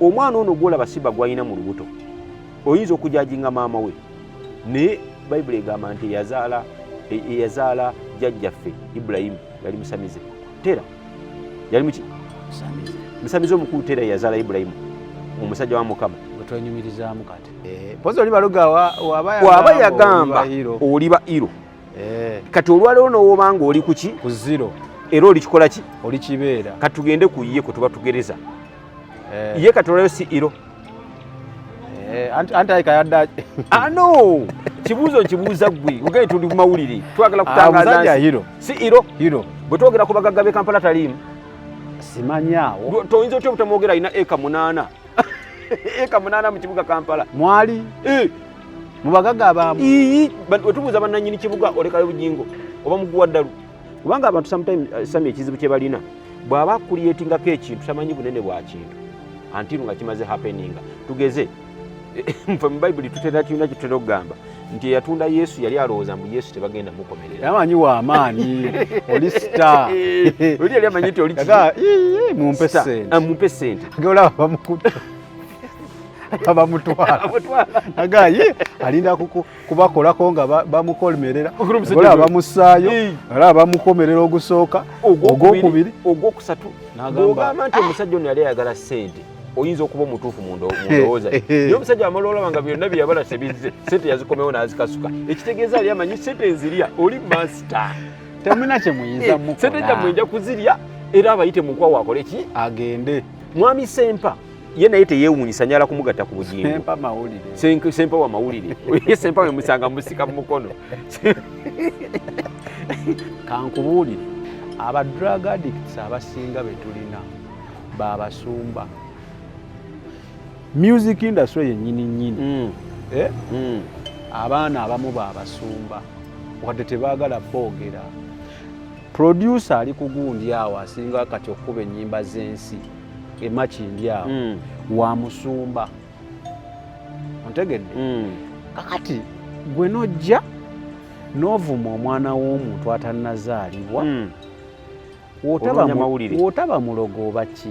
omwana ono gwolaba siba gwalina mu lubuto oyinza okujajinga maama we naye bayibuli egamba nti eyazaala jjajjaffe Ibulayimu yali musamize Tera yali muki musamize omukulu Tera yazaala Ibulayimu omusajja wa Mukama bwetwenyumirizaamu kati pozi oli baluga waba yagamba oliba iro kati olwaleero n'owobanga oli kuki ku zero era olikikola ki oli kibeera kati tugende ku ye kwe tuba tugereza ye kati olwaleero si iro anti ayikayadda no kibuuzo nkibuuza ggwe ogende tuli mu mawulire twagala kutangaza hiro si iro bwe twogera ku bagagga b'e Kampala taliimu simanyaawo toyinza otya obutamwogera alina eka 8 eka 8 mu kibuga Kampala mwali mu bagagga abamu wetubuuza bannannyini kibuga olekayo Bujingo oba muguwa ddalu kubanga abantu sami ekizibu kye balina bw'aba akulyetingako ekintu tamanyi bunene bwa kintu antiru nga kimaze happeninga tugeze mfe mu bayibuli tutera kirina kitera okugamba nti eyatunda Yesu yali alowooza mbu Yesu tebagenda mukomerera yamanyi wa amaanyi oli star oli yali amanyi nti oli mumpe sente olaba bamukuta abamutwala agaye alinda kubakolako nga bamukomerera olaba bamusaayo olaba bamukomerera ogusooka ogwokubiri ogwokusatu bw'ogamba nti omusajja ono yali ayagala sente oyinza okuba omutuufu mu ndowooza naye omusajja amala olaba nga byonna bye yabala sebizze sente yazikomewo n'azikasuka ekitegeeza ali amanyi sente nzirya oli masita temulina kye muyinza mukola sente gyammwe nja kuzirya era abayite mu nkwawa akole ki agende mwami Sempa ye naye teyeewuunyisa nyala kumugatta ku Bujingo Sempa wa mawulire ye Sempa we musanga musika mu mukono kankubuulire aba drug addicts abasinga be tulina baabasumba music industry yennyini abaana abamu baabasumba wadde tebaagala boogera producer ali ku gundi awo asinga kati okuba ennyimba z'ensi emakindi awo wa musumba ontegedde kakati gwe nojja n'ovuma omwana w'omuntu atannazaalibwa wotaba mulogo oba ki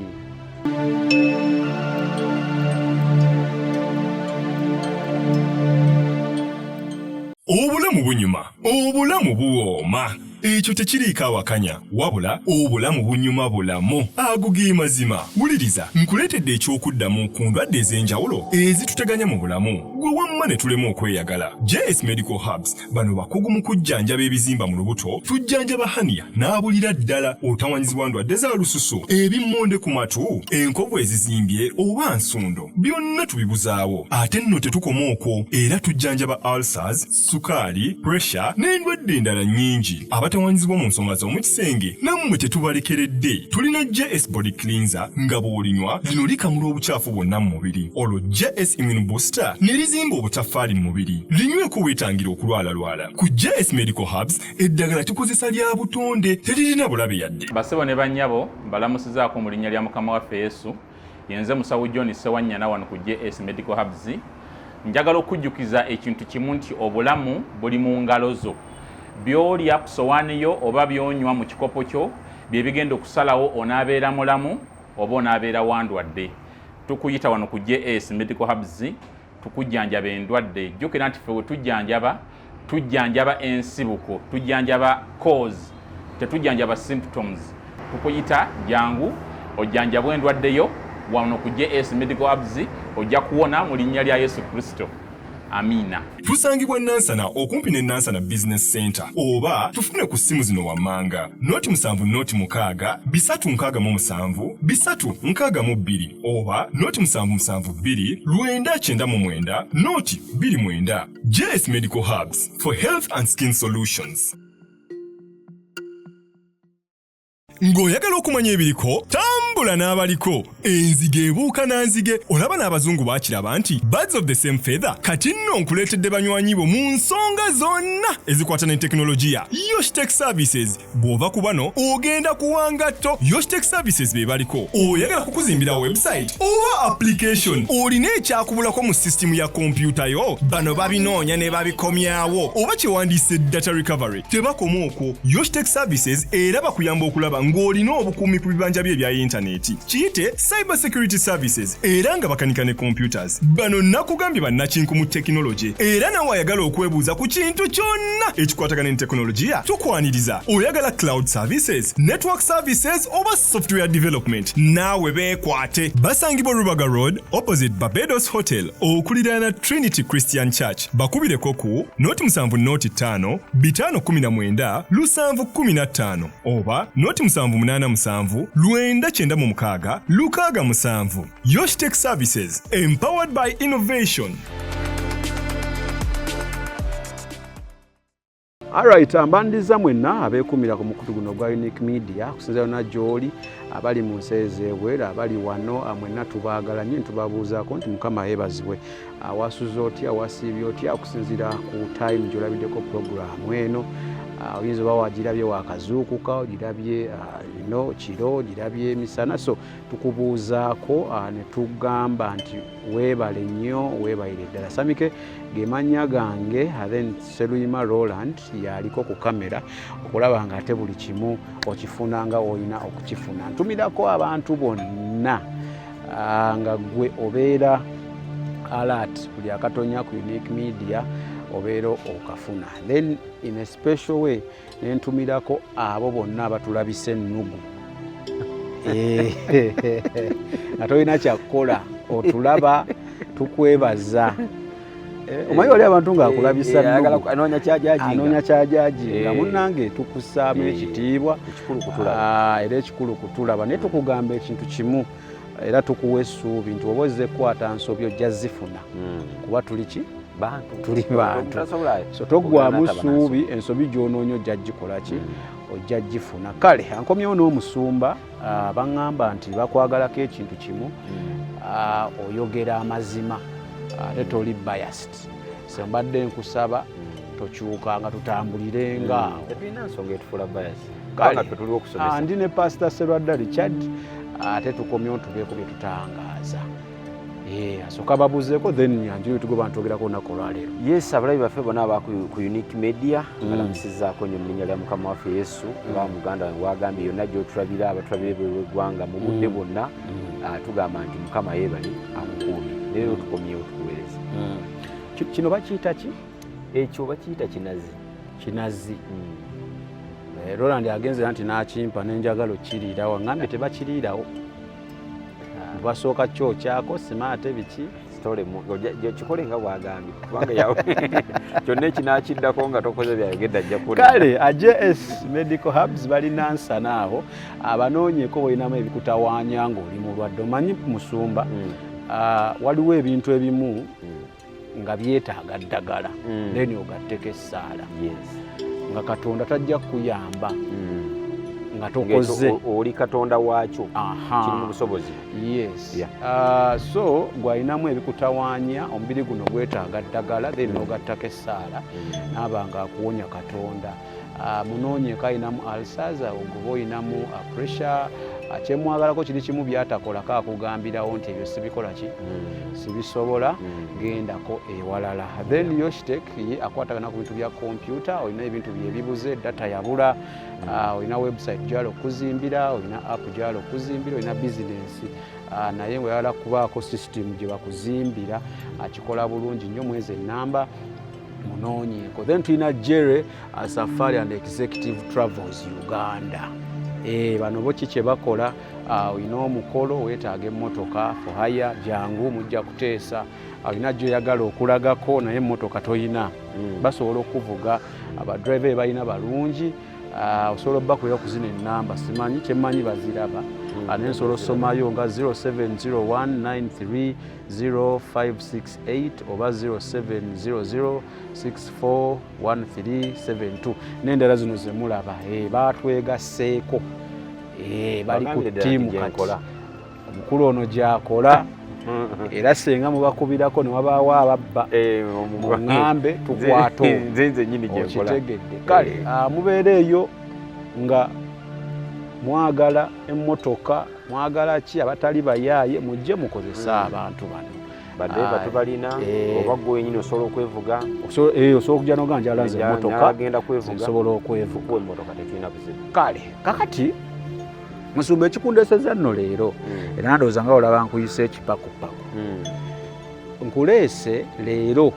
obulamu bunyuma obulamu buwooma ekyo tekiriiko awakanya wabula obulamu bunyuma bulamu agugi mazima wuliriza nkuleetedde ekyokuddamu ku ndwadde ez'enjawulo ezituteganya mu bulamu gwe wamma ne tulema okweyagala. JS Medical Hubs bano bakugu mu kujjanjaba ebizimba mu lubuto tujjanjaba hania n'abulira ddala otawanyizibwa ndwadde za lususu ebimmonde ku matu enkovu ezizimbye oba nsundo byonna tubibuzaawo ate nno tetukoma okwo era tujjanjaba ulcers sukaali pressure n'endwadde endala nnyingi abatawanyizibwa mu nsonga z'omukisenge nammwe tetubalekeredde tulina JS body cleanser nga bw'olinywa lino likamula obucaafu bwonna mu mubiri olwo JS immune booster ne lizimba obutafaali mu mubiri linyweko weetangira okulwalalwala ku JS Medical Hubs eddagala tukozesa lya butonde teririna bulabe yadde. Basebo ne bannyabo mbalamusizaako mu linnya lya Mukama waffe Yesu yenze musawo John Sewanyana wano ku JS Medical Hubs njagala okujjukiza ekintu kimu nti obulamu buli mu ngalo zo byolya ku sowaani yo oba byonywa mu kikopo kyo bye bigenda okusalawo onaabeera mulamu oba onaabeera wandwadde. Tukuyita wano ku JS Medical Hubs tukujjanjaba endwadde jjukira nti ffe we tujjanjaba ensibuko tujjanjaba cause tetujjanjaba symptoms. Tukuyita jangu ojjanjabwa endwadde yo wano ku JS Medical Hubs ojja kuwona mu linnya lya Yesu Kristo. Amina. Tusangibwa Nansana okumpi ne Nansana Business Center oba tufune ku simu zino wammanga noti 7 noti 6 367 362 oba noti 772 999 noti 29. JS Medical Hubs for health and skin solutions. Ng'oyagala okumanya ebiriko tambula n'abaliko enzige ebuuka nanzige olaba n'abazungu baakiraba nti birds of the same feather kati nno nkuleetedde banywanyi bo mu nsonga zonna ezikwata ne tekinologiya. Yoshitech Services bw'ova ku bano ogenda kuwangatto. Yoshitech Services be baliko oyagala kukuzimbira website oba application olina ekyakubulako mu system ya kompyuta yo bano babinoonya ne babikomyawo oba kyewandiise data recovery tebakoma okwo. Yoshitech Services era bakuyamba okulaba ng'olina obukuumi ku bibanja bye ebya internet internet. Kiyite Cyber Security Services era nga bakanika ne computers. Bano nakugambye bannakinku mu technology era nawe ayagala okwebuuza ku kintu kyonna ekikwatagana ne technology tukwaniriza. Oyagala cloud services, network services oba software development, naawe beekwate. Basangibwa Rubaga Road opposite Barbados Hotel okuliraana Trinity Christian Church. Bakubireko ku noti 7 noti 5 519 715 oba noti 787 996 667. Yoshtech Services, empowered by innovation. Alright, ambandiza mwenna abeekumira ku mukutu guno gwa UNIQE Media kusinziira na gy'oli abali mu nsi ez'ebweru abali wano mwenna tubaagala nnyo tubabuuzaako nti Mukama yeebazibwe. Wasuze otya wasiibye otya okusinziira ku time gy'olabiddeko programu eno. Oyinza oba wagirabye wakazuukuka ogirabye kiro ogirabye emisana, so tukubuuzaako ne tugamba nti weebale nnyo weebalire ddala. Samike ge mannya gange, then Seruyima Roland yaliko ku kamera okulaba nga ate buli kimu okifuna nga w'olina okukifuna. Ntumirako abantu bonna nga gwe obeera alert buli akatonya ku UNIQE Media obeera okafuna. Then in a special way nentumirako abo bonna abatulabise ennugu nga tolina kyakukola otulaba tukwebaza. Omanyi wali abantu ng'akulabisa nnugu anoonya kyajaji nga munnange tukusaamu ekitiibwa era ekikulu kutulaba, naye tukugamba ekintu kimu era tukuwa essuubi nti oba ozzekwata nsobi ojja zifuna kuba tuli ki tuli bantu, so toggwamu ssuubi ensobi gy'onoonya ojja gikola ki ojja gifuna. Kale ankomyewo n'omusumba baŋŋamba nti bakwagalako ekintu kimu, oyogera amazima ate toli biased. So mbadde nkusaba tokyukanga tutambulire ngaawo. Tetulina nsonga etufuula bias. Ndi ne Pastor Serwadda Richard ate tukomyewo tubeeko bye tutangaaza. Asooka babuuzeeko then yanjiri tugoba ntwogerako olunaku olwaleero. Yes, abalabi baffe bonna aba ku UNIQE Media balamusizzaako nnyo mu linnya lya Mukama waffe Yesu nga muganda wange wagambye yonna gy'otulabira abatulabire bw'eggwanga mu budde bwonna tugamba nti Mukama yeebali akukuumye. Leero tukomyewo tukuweereza. Kino bakiyita ki? Ekyo bakiyita kinazi. Kinazi. Roland agenze nti n'akimpa n'enjagala okkiriirawo, ngambye tebakiriirawo. Basooka kyokyako simaate biki kikole nga bwagambye kubanga yawe kyonna ekinakiddako nga tokoze byayogedde ajja kuli. Kale AJS Medical Hubs balina nsana awo abanoonyeko bwolinamu ebikutawaanya ng'oli mulwadde. Omanyi musumba waliwo ebintu ebimu nga byetaaga ddagala then ogatteko essaala nga Katonda tajja kukuyamba nga tokoze oli Katonda waakyo kiri mu busobozi. Yes. So gwalinamu ebikutawaanya omubiri guno gwetaaga ddagala then ogattako essaala naaba nga akuwonya Katonda. Munoonyeko alinamu alsaza oguba olinamu pressure. Kyemwagalako kiri kimu byatakolako akugambirawo nti ebyo sibikola ki sibisobola gendako ewalala. Then Yoshtech ye akwatagana ku bintu bya kompyuta, olina ebintu byebibuze data yabula, olina website gyalo okuzimbira, olina app gyalo okuzimbira, olina business naye ng'oyagala kubaako system gye bakuzimbira akikola bulungi nnyo mwezi ennamba munoonyeeko. Then tulina Jerry Safari and Executive Travels Uganda. Bano bo kiki bakola, olina omukolo weetaaga emmotoka for hire jangu mujja kuteesa, olina gy'oyagala okulagako naye emmotoka toyina, basobola okuvuga. Abadriver balina balungi, osobola obbakulira ku zino ennamba simanyi kyemmanyi baziraba naye nsobola osomayo nga 0701930568 oba 0700641372 n'endala zino zemulaba batwegasseeko bali ku ttiimu kati omukulu ono gy'akola era senga mubakubirako ne wabaawo ababba muŋŋambe tukwato okitegedde. Kale mubeere eyo nga mwagala emmotoka mwagala ki abatali bayaaye mujje mukozese abantu bano badeva tubalina oba gwe nyine osobola okwevuga osobola okujja noga njalanze emmotoka agenda kwevuga osobola okwevuga emmotoka tekirina buzibu. Kale kakati Musumba ekikundeseza nno leero era ndowooza nga olaba nkuyisa ekipakupaku nkuleese leero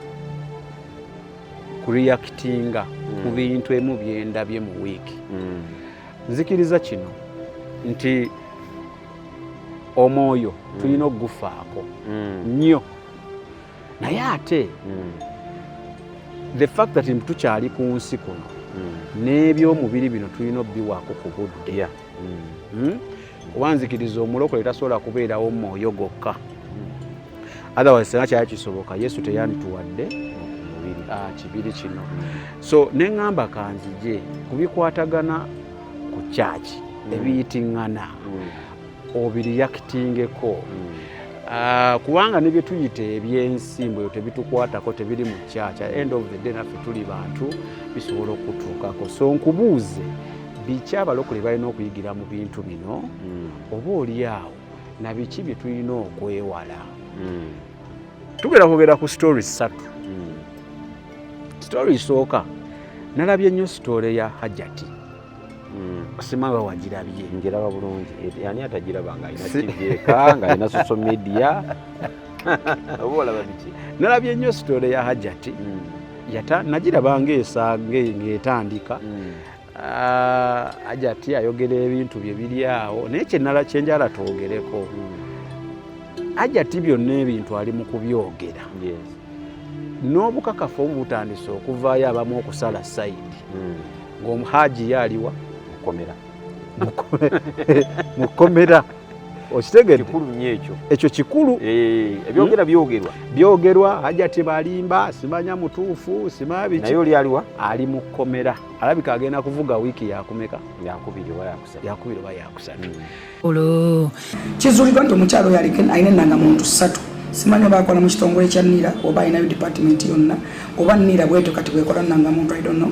kureactinga ku bintu emu byendabye mu wiiki. Nzikiriza kino nti omwoyo tulina okugufaako nnyo naye ate the fact that tukyali ku nsi kuno n'ebyomubiri bino tulina obbiwaako ku budde. Kuba nzikiriza omulokole tasobola kubeerawo mu mwoyo gokka. Otherwise singa kyali kisoboka Yesu teyandituwadde kibiri kino. So neŋŋamba kanzije kubikwatagana ku kyaki ebiyitiŋŋana obiriyakitingeko kubanga ne bye tuyita ebyensimbu ebyo tebitukwatako tebiri mu kyakya. End of the day naffe tuli bantu bisobola okutuukako. So nkubuuze biki abalokole balina okuyigira mu bintu bino oba oliawo na biki bye tulina okwewala. Tugenda kwogera ku story 3. Story esooka nalabye nnyo story ya Hajati. Osimanga wagirabye? Njiraba bulungi. Yani atagiraba nga alina kibyeka nga alina social media. Olaba biki? Nalabye nnyo story ya Hajati. Nagiraba ng'etandika. Hajati ayogera ebintu bye biri awo naye kyenjala twogereko. Hajati byonna ebintu ali mu kubyogera. N'obukakafu obutandise okuvaayo abamu okusala sayidi ng'omuhaji yaliwa mukomera. Okitegedde? Kikulu nnyo ekyo. Ekyo kikulu. Ebyogera byogerwa. Hajati balimba simanya mutuufu simanya biki. Naye oli aliwa? Ali mu kkomera. Alabika agenda kuvuga wiiki yakumeka? Yakubiri oba yakusatu. Olwo kizuulibwa nti omukyalo oyo alina ennangamuntu 3. Simanyi bakola mu kitongole kya NIRA oba alinayo department yonna oba NIRA bwetyo kati bwekola nnangamuntu I don't know.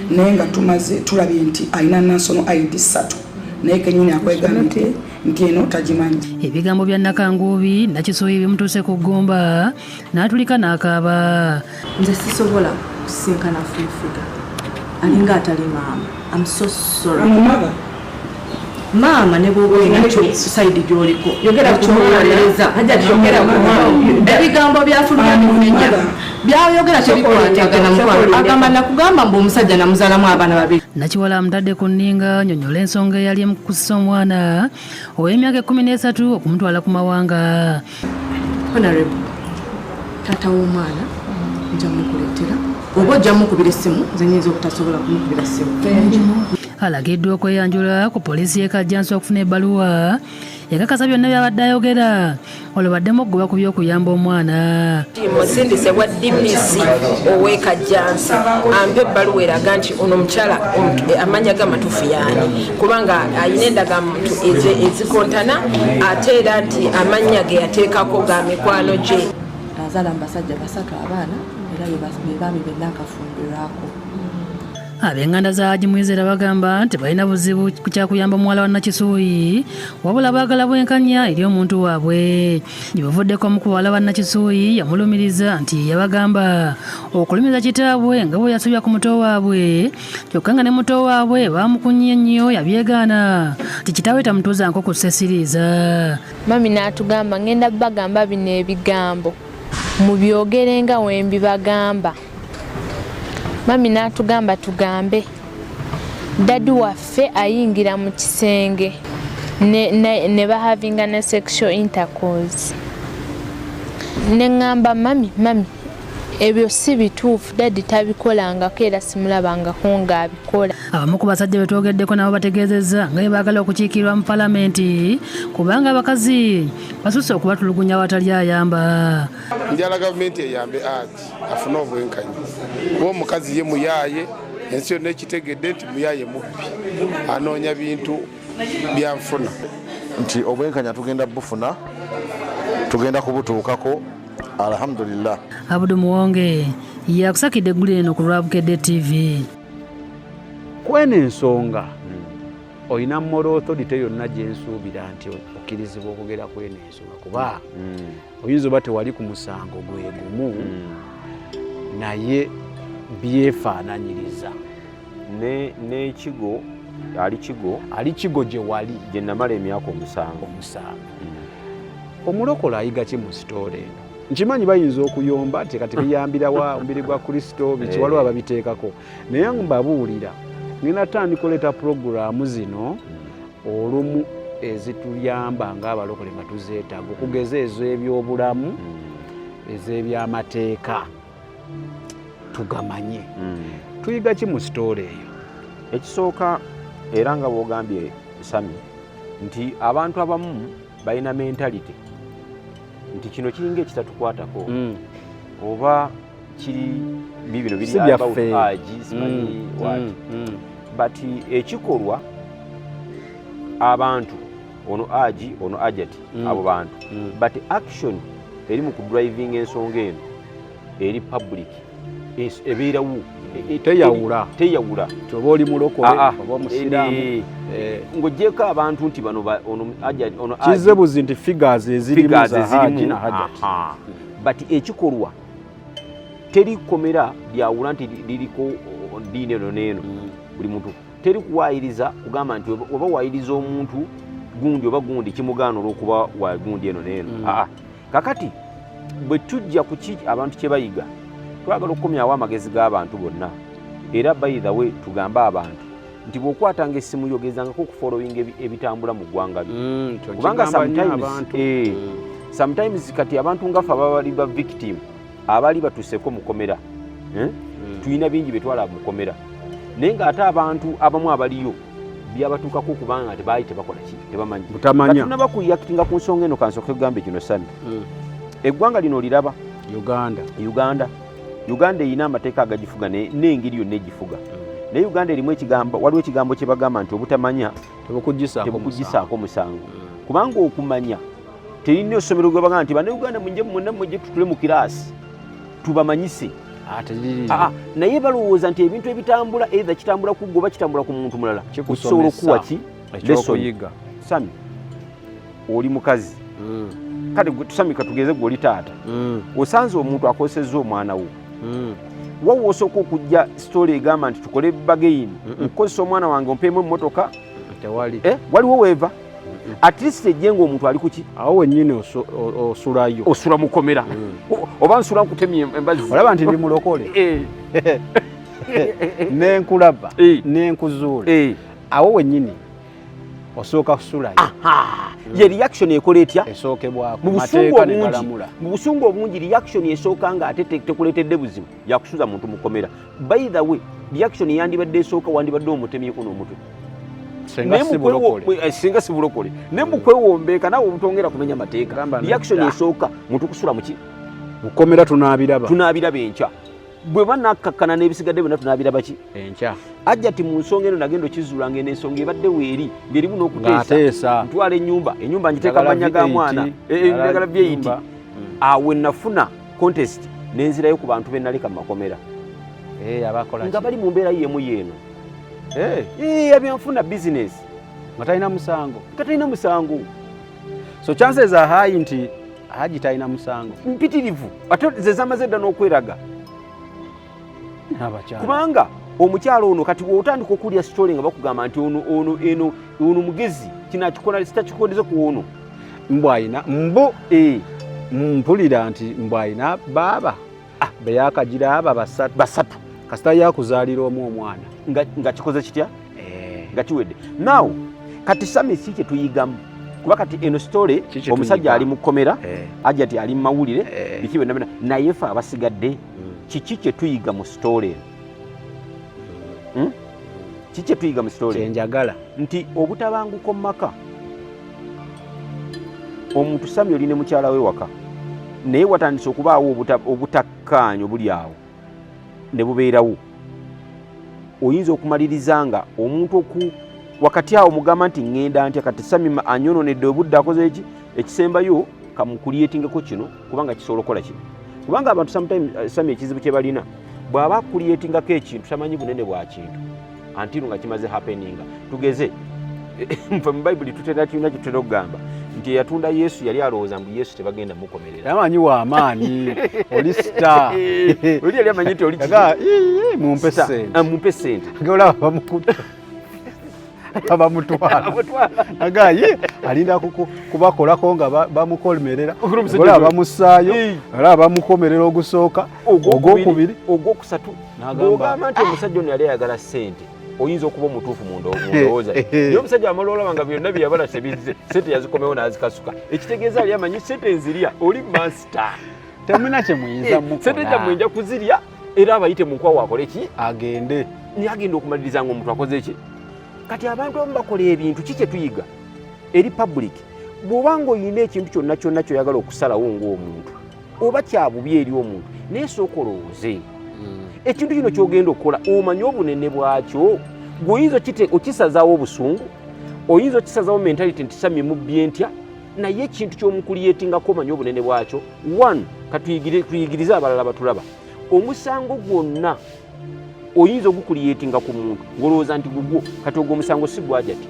Naye nga tumaze tulabye nti alina national ID 3 naye kenyini akwegambye nti eno tagimanyi. Ebigambo bya Nakanguubi Nakisuuyi bimutuuse ku ggumba n'atulika n'akaaba. Nze sisobola kusinkana Afrika alinga atali maama. I'm so sorry. Mama ne bwoba olina side gy'oliko yogera ku Omuweereza Hajati yogera ku ebigambo byafuluma munenya byayogera tebikwatagana mukwano agamba nakugamba mbu omusajja namuzaalamu abaana babiri. Nakiwala amutadde ku nninga nyonnyola ensonga eyali emukussa omwana ow'emyaka 13 okumutwala ku mawanga. Honorable tata w'omwana nja mukuleetera oba ojja mukubira essimu nze nyinza obutasobola kumukubira ssimu. Alagiddwa okweyanjula ku poliisi y'e Kajjansi okufuna ebbaluwa ekakasa byonna byabadde ayogera olwo baddemu okugoba ku by'okuyamba omwana. Musindise wa DPC ow'e Kajjansi ampe ebbaluwa eraga nti ono omukyala amanya gamatuufu yaani kubanga alina endagamuntu ezikontana ate era nti amannya ge yateekako ga mikwano gye. Azaala mu basajja 3 abaana era be baami benna akafumbirwako. Ab'enganda za Haji Mwizera bagamba nti balina buzibu ku kyakuyamba muwala wa Nakisuuyi wabula baagala bwenkanya eri omuntu waabwe. Gye bavuddeko mu kuwala wa Nakisuuyi yamulumiriza nti yabagamba okulumiza kitaabwe nga bwe yasubya ku muto waabwe kyokka nga ne muto waabwe bamukunnye nnyo yabyegaana nti kitaawe tamutuuza nko ku ssesiriiza. Mami n'atugamba ngenda bagamba bino ebigambo mubyogere nga wembibagamba. Mami n'atugamba tugambe dadi waffe ayingira mu kisenge ne bahavinga ne sexual intercourse. Neŋŋamba mami ebyo si bituufu dadi tabikolangako era simulabangako ng'abikola. Abamu ku basajja be twogeddeko nabo bategeezezza nga baagala okukiikirwa mu palamenti kubanga abakazi basusse okubatulugunya awatali ayamba. Njala gavumenti eyambe afune obwenkanya kuba omukazi ye muyaaye ensi yonna ekitegedde nti muyaaye mubbi anoonya bintu byanfuna nti obwenkanya tugenda bufuna tugenda kubutuukako alhamdulillah. Abudu Muwonge yakusakidde eggulu eno ku Lwabukedde TV. Kwene ensonga olina moral authority yonna gye nsuubira nti okkirizibwa okugera kwene ensonga kuba oyinza oba tewali ku musango gwe gumu naye byefaananyiriza n'ekigo ali kigo gye wali gye namala emyaka 7. Omulokole ayiga ki mu sitole eno? Nkimanyi bayinza okuyomba nti kati biyambirawa omubiri gwa Kristo biki waliwo ababiteekako, naye mbabuulira ngenda tandika oleeta puroguraamu zino olumu ezituyamba ng'abalokole nga tuzeetaaga okugeza ez'ebyobulamu ez'ebyamateeka tugamanye. Tuyiga ki mu sitole eyo? Ekisooka era nga bw'ogambye Sami nti abantu abamu balina mentality nti kino kiringa ekitatukwatako oba kiri bibino biri about age simanyi wati but ekikolwa abantu ono agi ono ajati abo bantu but action eri mu kudriving ensonga eno eri public ebeerawo teyawula kyoba oli mulokole oba omusiraamu ng'oggyeko abantu nti bano ono kizze buzi nti figures ezirimu za haji na hajati but ekikolwa terikomera lyawula nti liriko ddiini eno n'eno buli muntu teri kuwaayiriza kugamba nti oba waayiriza omuntu gundi oba gundi kimugaana olw'okuba wa gundi eno n'eno kakati bwe tujja ku ki abantu kye bayiga twagala okukomyawo amagezi g'abantu bonna era by the way tugambe abantu nti bw'okwatanga essimu yogezangako okufollowing ebitambula mu ggwanga lyo kubanga sometimes kati abantu ngaffe ababali ba victim abali batuseeko mukomera tulina bingi betwala mukomera naye ng'ate abantu abamu abaliyo byabatuukako okubanga tebaali tebakola ki tebamanyi katunaba kuyakitinga ku nsonga eno kansooke kugambe kino Sami eggwanga lino liraba Uganda erina amateeka agagifuga n'engeri yonna egifuga naye Uganda erimu waliwo ekigambo kye bagamba nti obutamanya tebukugisaako musango kubanga okumanya terina essomero gwe bagamba nti bannayuganda mujje tutule mu kiraasi tubamanyise naye balowooza nti ebintu ebitambula either kitambula ku goba kitambula ku muntu mulala kisobola okuwa ki ekyokuyiga. Sami oli mukazi kale Sami katugeze gwe oli taata osanze omuntu akosezza omwana wo wawo osooka okujja sitole egamba nti tukole bageyini nkozesa omwana wange ompeemu emmotoka waliwo weeva at least ejje ng'omuntu ali kuki awo wennyini osulayo osula mukomera oba nsula nkutemye embazi olaba nti ndi mulokole nenkulaba nenkuzuula awo wennyini osooka kusulayo ye reaction ekola etya esookebwako mateeka ne galamula mu busungu obungi reaction esooka nga ate tekuleetedde buzibu yakusuza muntu mukomera by the way reaction yandibadde esooka wandibadde omutemyeko n'omutwe singa si bulokole ne mukwewombeeka nawe obutongera kumenya mateeka reaction esooka muntu kusula muki mukomera tunaabiraba enkya bwe banakkakkana n'ebisigadde byonna tunaabiraba ki enkya ajja ti mu nsonga eno nagenda okizuula ng'eno ensonga ebadde weeri ng'erimu n'okuteesa ntwala ennyumba ngiteeka amanya ga mwana endagala byeyiti awe nafuna contest n'enzirayo ku bantu bennaleka mu makomera nga bali mu mbeera yemu yeeno ebyanfuna business nga talina musango so chances are high nti haji talina musango mpitirivu ate ze zamaze dda n'okweraga kubanga omukyalo ono kati bw'otandika okulya sitole nga bakugamba nti ono mugezi kinakikola sitakikodeze ku ono mbwayina mpulira nti mbwayina baaba beyakagira aba basatu kasita yakuzaalira omu omwana nga kikoze kitya nga kiwedde now kati Sami si kye tuyigamu kuba kati eno sitole omusajja ali mu kkomera ajja ti ali mu mawulire biki byonna naye fe abasigadde kiki kye tuyiga mu sitole eno kiki kye tuyiga mu sitole kyenjagala nti obutabanguko mu maka omuntu Sami oli ne mukyala we waka naye watandise okubaawo obutakkaanya obuli awo ne bubeerawo oyinza okumaliriza nga omuntu wakati awo mugamba nti ŋŋenda ntya kati Sami anyononedde obudde akoze eki ekisembayo kamukulietingeko kino kubanga kisobola okukola kino kubanga abantu sometimes Sami ekizibu kye balina bw'aba akulietingako ekintu tamanyi bunene bwa kintu antiru nga kimaze happeninga tugeze nfe mu Bayibuli tulina kitera okugamba nti eyatunda Yesu yali alowooza mbu Yesu tebagenda mukomerera tamanyi wa amaanyi oli star oli yali amanyi nti oli mumpe sente mumpe sente olaba bamukuta abamutwala agaye alinda kubakolako nga bamukomerera ola bamusaayo ola bamukomerera ogusooka ogwokubiri ogwokusatu ogamba nti omusajja ono yali ayagala ssente oyinza okuba omutuufu mundowooza naye omusajja amalolaba nga byonna byeyabala tebizze ssente yazikomewo n'azikasuka ekitegeeza ali amanyi ssente nzirya oli masita temuna kyemuyinza mukola ssente zammwe nja kuzirya era abayite mu nkwawo akole ki agende naye agenda okumaliriza nga omuntu akoze ki kati abantu abamu bakola ebintu ki kye tuyiga eri public bw'oba ng'olina ekintu kyonna kyonna kyoyagala okusalawo ng'omuntu oba kyabubi eri omuntu naye sooka olowooze ekintu kino kyogenda okukola omanye obunene bwakyo gweoyinza okisazaawo obusungu oyinza okisazaawo mentality nti samye mubbye ntya naye ekintu kyomukuliyetingako omanye obunene bwakyo one katuyigirize abalala batulaba omusango gwonna oyinza ogukuliyetinga ku muntu ng'olowooza nti gugwo kati ogwo omusango si gwajati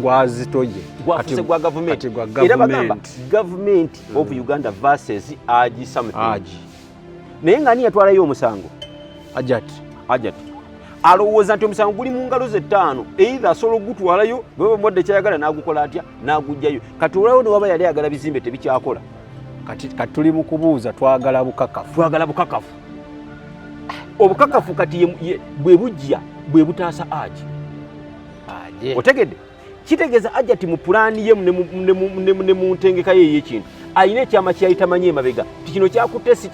gwazitoye gwafuse gwa gavumenti era bagamba government of Uganda versus Agi something naye nga ani yatwalayo omusango ajati alowooza nti omusango guli mu ngalo ze ttaano either asobola okugutwalayo bwe bamwadde kyayagala n'agukola atya n'agugjayo kati olwawo ne waba yali ayagala bizimbe tebikyakola kati tuli mu kubuuza twagala bukakafu obukakafu kati bwe bujja bwe butaasa Agi otegedde kitegeeza Ajati mu pulaani ye ne mu ntengeka ye ey'ekintu alina ekyama kyayitamanyi emabega ti kino kyakutte si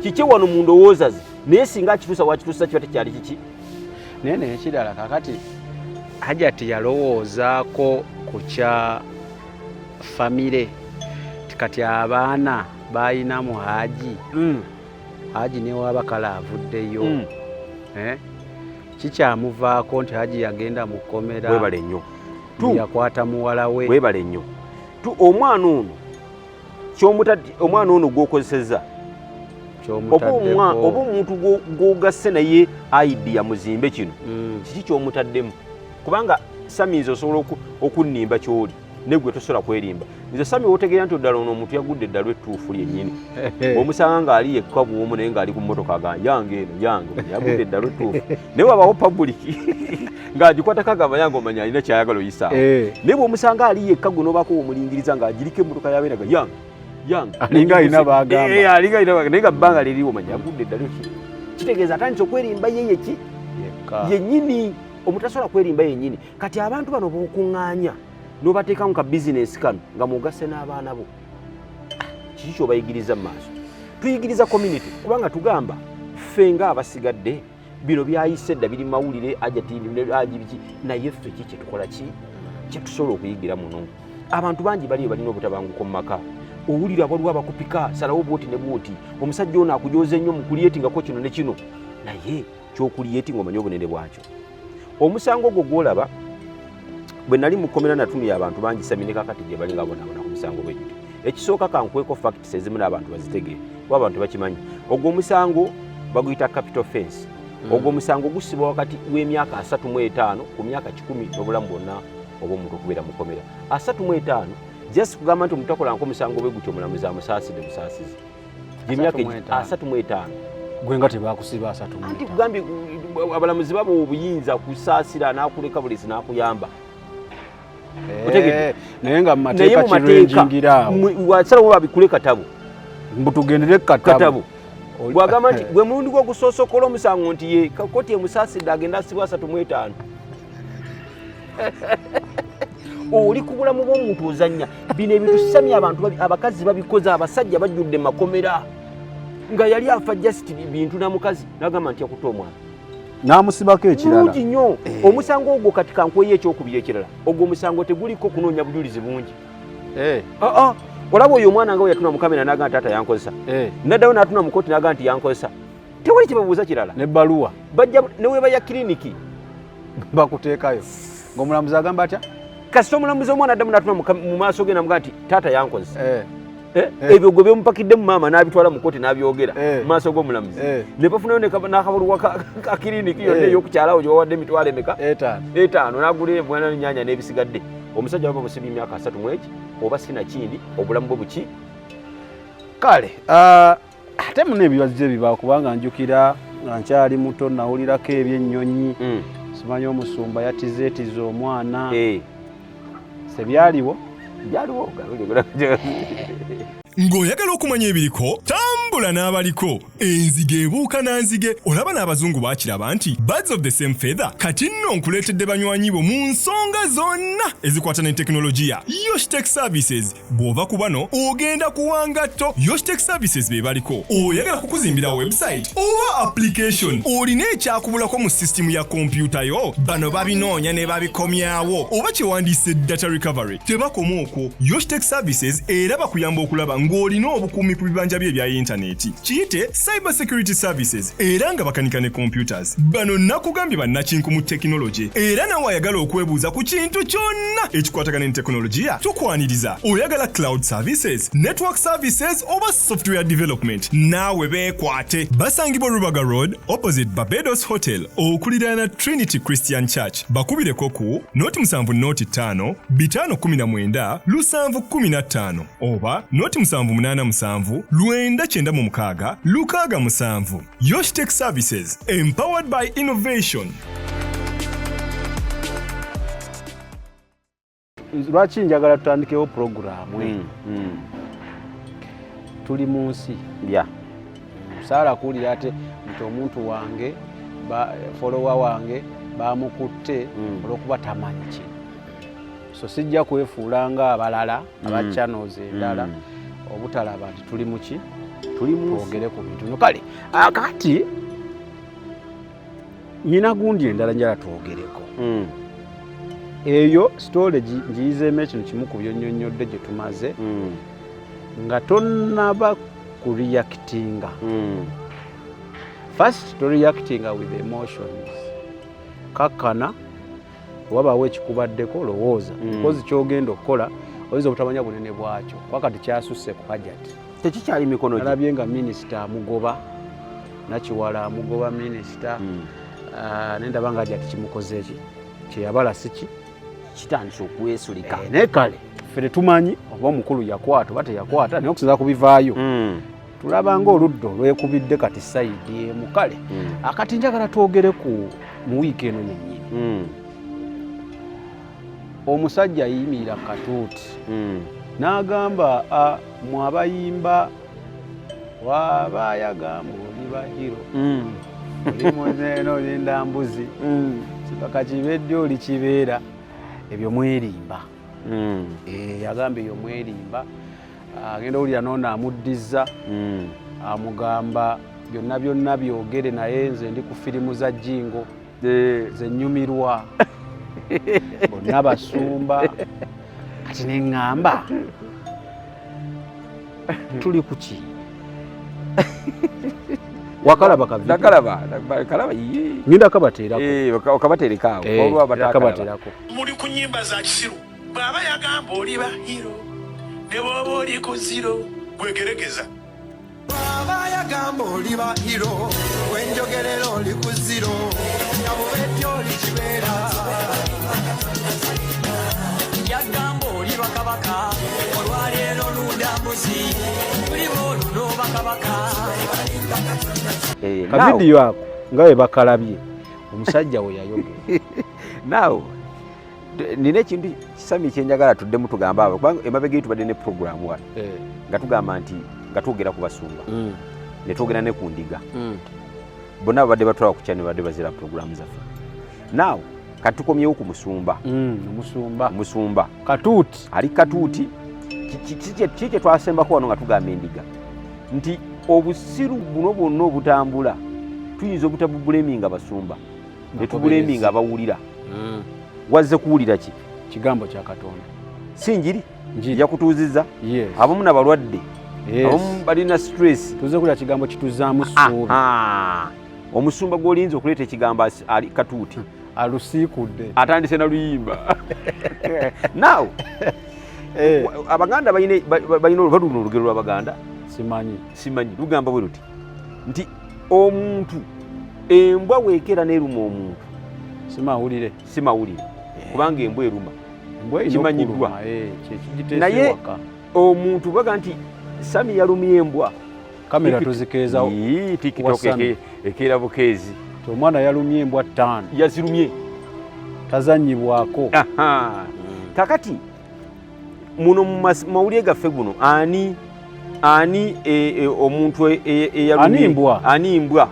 kike wano mu ndowooza ze naye singa akituusa wakituusa kiba tekyali kiki naye nekirala kakati Ajati yalowoozaako ku kya famire kati abaana balina mu Haji ne waba kale avuddeyo kikyamuvaako nti Haji yagenda mu kkomera webale nnyo yakwata muwala we webale nnyo omwana ono gw'okozesezza oba omuntu gw'ogasse naye idea muzimbe kino kiki ky'omutaddemu kubanga Sami nze osobola okunnimba ky'oli negwe tosobola kwerimba nze Sami wotegeera nti oddala ono omuntu yagudde eddala ettuufu lyennyini omusanga ng'ali yekka bw'omu naye ng'ali ku mmotoka agamba yange yagudde eddala ettuufu naye wabawo public ng'agikwatako agamba yange omanya alina kyayagala oyisaawo naye bw'omusanga ali yekka gwe n'obaako omulingiriza ng'agiriko emmotoka yabeeraga yange alinga alina bagamba naye nga bbanga liriwo manya yagudde eddala kitegeeza atandise okwerimba ye yennyini omuntu asobola kwerimba yennyini kati abantu bano b'okuŋŋaanya n'obateekamu ka bizinesi kano nga mugasse n'abaana bo kiki kyobayigiriza mu maaso tuyigiriza community kubanga tugamba ffe ng'abasigadde bino byayise dda biri mawulire ajatibiki naye ffe ki kyetukola ki kyetusobola okuyigira muno abantu bangi baliyo balina obutabanguko mu maka owulira waliwo abakupika salawo bwoti ne bwoti omusajja ono akujooza ennyo mu kuliyetingako kino ne kino naye kyokuliyetinga omanye obunene bwakyo omusango ogwo gwolaba bwe nali mukomera natunuya abantu bangi Sami ne kakati gye balinga bonaabona ku musango bwe gityo ekisooka kankweko facts ezimu n'abantu bazitegeere kuba abantu bakimanyi ogwo omusango baguyita capital offense ogwo omusango gusibwa wakati w'emyaka 35 ku myaka 10 n'obulamu bwonna oba omuntu okubeera mukomera 35 just kugamba nti omuntu akola nk'omusango bwe gutyo omulamuzi amusaasidde busaasizi gy'emyaka 35 gwe nga tebakusiba 35 anti kugambye abalamuzi babo obuyinza kusaasira n'akuleka bulezi n'akuyamba naye nga mumateeka kirenjingira wasalawo babikule katabo mbutugendere katabo gwagamba nti gwe mulundi gw'ogusoosokola omusango nti ye koti emusaasidde agenda asibwa 35 oli ku bulamu bw'omuntu ozannya bino ebintu Sami abantu abakazi babikoze abasajja bajjudde makomera nga yali afa just bintu na mukazi nagamba nti yakuta omwana namusibako ekirala mungi nnyo omusango ogwo kati kankweyo ekyokubiri ekirala ogwo omusango teguliko kunoonya bujulizi bungi olaba oyo omwana nga we yatuna mu kamera naga nti taata yankozesa naddayo n'atuna mu kooti naga nti yankozesa tewali kyebabuuza kirala nebbaluwa bajja neweeba ya kiriniki bakuteekayo ng'omulamuzi agamba atya kasita omulamuzi omwana addamu n'atuna mu maaso ge namuga nti taata yankozesa ebyo gwe byemupakiddemu maama n'abitwala mu kooti n'abyogera mu maaso g'omulamuzi ne bafunayo n'akabaluwa ka kiriniki yonna ey'okukyalawo gye bawadde emitwalo emeka 5 n'agula emwana n'ennyanya n'ebisigadde omusajja baba musibye emyaka 3 mweki oba sinakindi obulamu bwe buki kale ate muna ebibazo ebibaawo kubanga njukira nga nkyali muto nawulirako ebyennyonyi simanyi omusumba yatizeetiza omwana sebyaliwo byaliwo ng'oyagala okumanya ebiriko tambula n'abaliko enzige ebuuka na nzige olaba n'abazungu baakiraba nti birds of the same feather kati nno nkuleetedde banywanyi bo mu nsonga zonna ezikwata ne tekinologiya UNIQE services bw'ova ku bano ogenda kuwangatto UNIQE services be baliko oyagala kukuzimbira website oba application olina ekyakubulako mu sisitimu ya kompyuta yo bano babinoonya ne babikomyawo oba kyewandiise data recovery tebakoma okwo UNIQE services era bakuyamba okulaba ng'olina obukuumi ku bibanja bye ebya intaneti kiyite cyber security services era nga bakanika ne computers bano nakugambye bannakinku mu tekinologi era nawe ayagala okwebuuza ku kintu kyonna ekikwatagana ne tekinologiya tukwaniriza oyagala cloud services network services oba software development naawe beekwate basangibwa Rubaga Road opposite Barbados Hotel okuliraana Trinity Christian Church bakubireko ku noti 7 519 715 oba noti 787 996 67 UNIQE services empowered by innovation. Lwaki njagala tutandikewo programu tuli mu nsi saala kuwulira ate nti omuntu wange follower wange bamukutte olw'okuba tamanyi kino so sijja kwefuulanga abalala aba channels endala obutalaba nti tuli muki twogere ku bintu no kale akati nyina gundi endala njala twogereko eyo storage ngiyizeemu ekintu kimu ku byonnyonnyodde gye tumaze nga tonnaba kureactinga first to reactinga with emotions kakkana wabawo ekikubaddeko lowooza because kyogenda okukola oyinza obutamanya bunene bwakyo wakati kyasusse ku hajati tekikyali mikono alabye nga minisita amugoba nakiwala amugoba minisita nendaba nga hajati kimukoze eki kyeyabala siki kitandise okwesulika naye kale ffe tetumanyi oba omukulu yakwata oba teyakwata naye okusinza kubivaayo tulaba nga oludda olwekubidde kati sayidi emu kale akati njagala twogere ku mu wiiki eno yennyini omusajja ayimirira katuuti n'agamba mwabayimba waba yagamba oli bahiro oli muzeeno olinda mbuzi kibaka kibedde oli kibeera ebyo mwerimba yagamba eyo mwerimba agenda owulira noona amuddiza amugamba byonna byonna byogere naye nze ndi ku firimu za Jingo zennyumirwa bonna basumba kati neŋŋamba tuli ku ki wakalaba kalaba ngenda kabateerako okabateerako muli ku nnyimba za kisiru bw'aba yagamba oli bahiro ne bw'oba oli ku ziro gwegeregeza bw'aba yagamba oli bahiro wenjogerera oli ku ziro nga bw'etyo oli kibeera yagamba oli bakabaka olwaleero lundamuzi mulimu oluno bakabaka kavidiyo ako nga bwe bakalabye omusajja we yayogera naawe nina ekintu kisami kyenjagala tuddemu tugamba abo kubanga emabega tubadde ne programu wano nga tugamba nti nga twogera ku basumba ne twogera ne ku ndiga bonna babadde batwala ku kyane badde bazira programu zaffe naawe kati tukomyewo ku musumba katuuti ali katuuti kiki twasembako wano nga tugamba endiga nti obusiru buno bwonna obutambula tuyinza obutabubuleminga basumba ne tubuleminga abawulira wazze kuwulira ki kigambo kya Katonda si njiri yakutuuzizza abamu nabalwadde abamu balina stress tuze kulya kigambo kituzaamu ssuubi omusumba gw'olinza okuleeta ekigambo ali katuuti alusiikudde atandise na luyimba naawe abaganda balina oluvaluno olugero lw'abaganda simanyi lugamba bwe luti nti omuntu embwa weekera n'eruma omuntu simawulire kubanga embwa eruma kimanyiddwa naye omuntu baga nti Sami yalumye embwa kamera tuzikeeza TikTok ekeera bukeezi omwana yalumye embwa 5 yazirumye tazanyibwako. Kakati muno mawulire gaffe guno ani omuntu eyalumye animbwa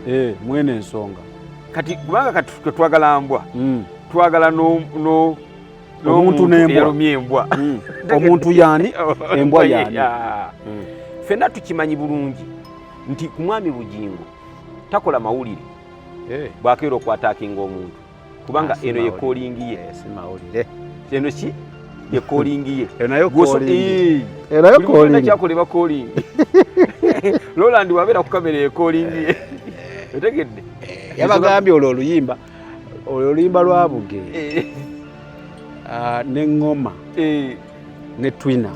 mwene ensonga kati kubanga kati twagala mbwa twagala omuntu eyalumye embwa omuntu yani embwa yani ffenna tukimanyi bulungi nti ku mwami Bujingo takola mawulire bwakeera okwataakinga omuntu kubanga eno ye calling ye si mawulire eno ki ye calling ye enayo calling kyakoleba calling Roland wabeera ku kamera ye calling ye otegedde yabagambye olwo oluyimba lwa Buge n'eŋŋoma ne twina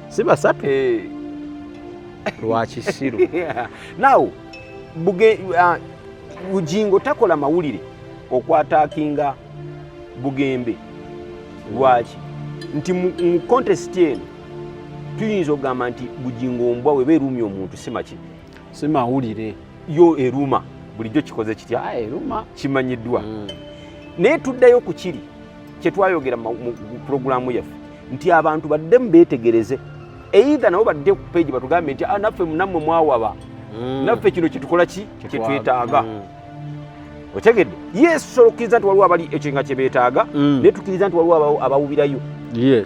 si basatu lwa kisiru naw Bujingo takola mawulire okwataakinga Bugembe lwaki nti mu contest eno tuyinza okugamba nti Bujingo ombwa weba erumya omuntu si mawulire yo eruma bulijjo kikoze kitya eruma kimanyiddwa naye tuddayo ku kiri kyetwayogera mu puroguramu yaffe nti abantu baddemu beetegereze eitha nabo badde ku page batugambe nti naffe nammwe mwawaba naffe kino kyetukola kyetwetaaga otegedde yesu okiriza nti waliwo abali ekyo nga kyebeetaaga naye tukiriza nti waliwo abawubirayo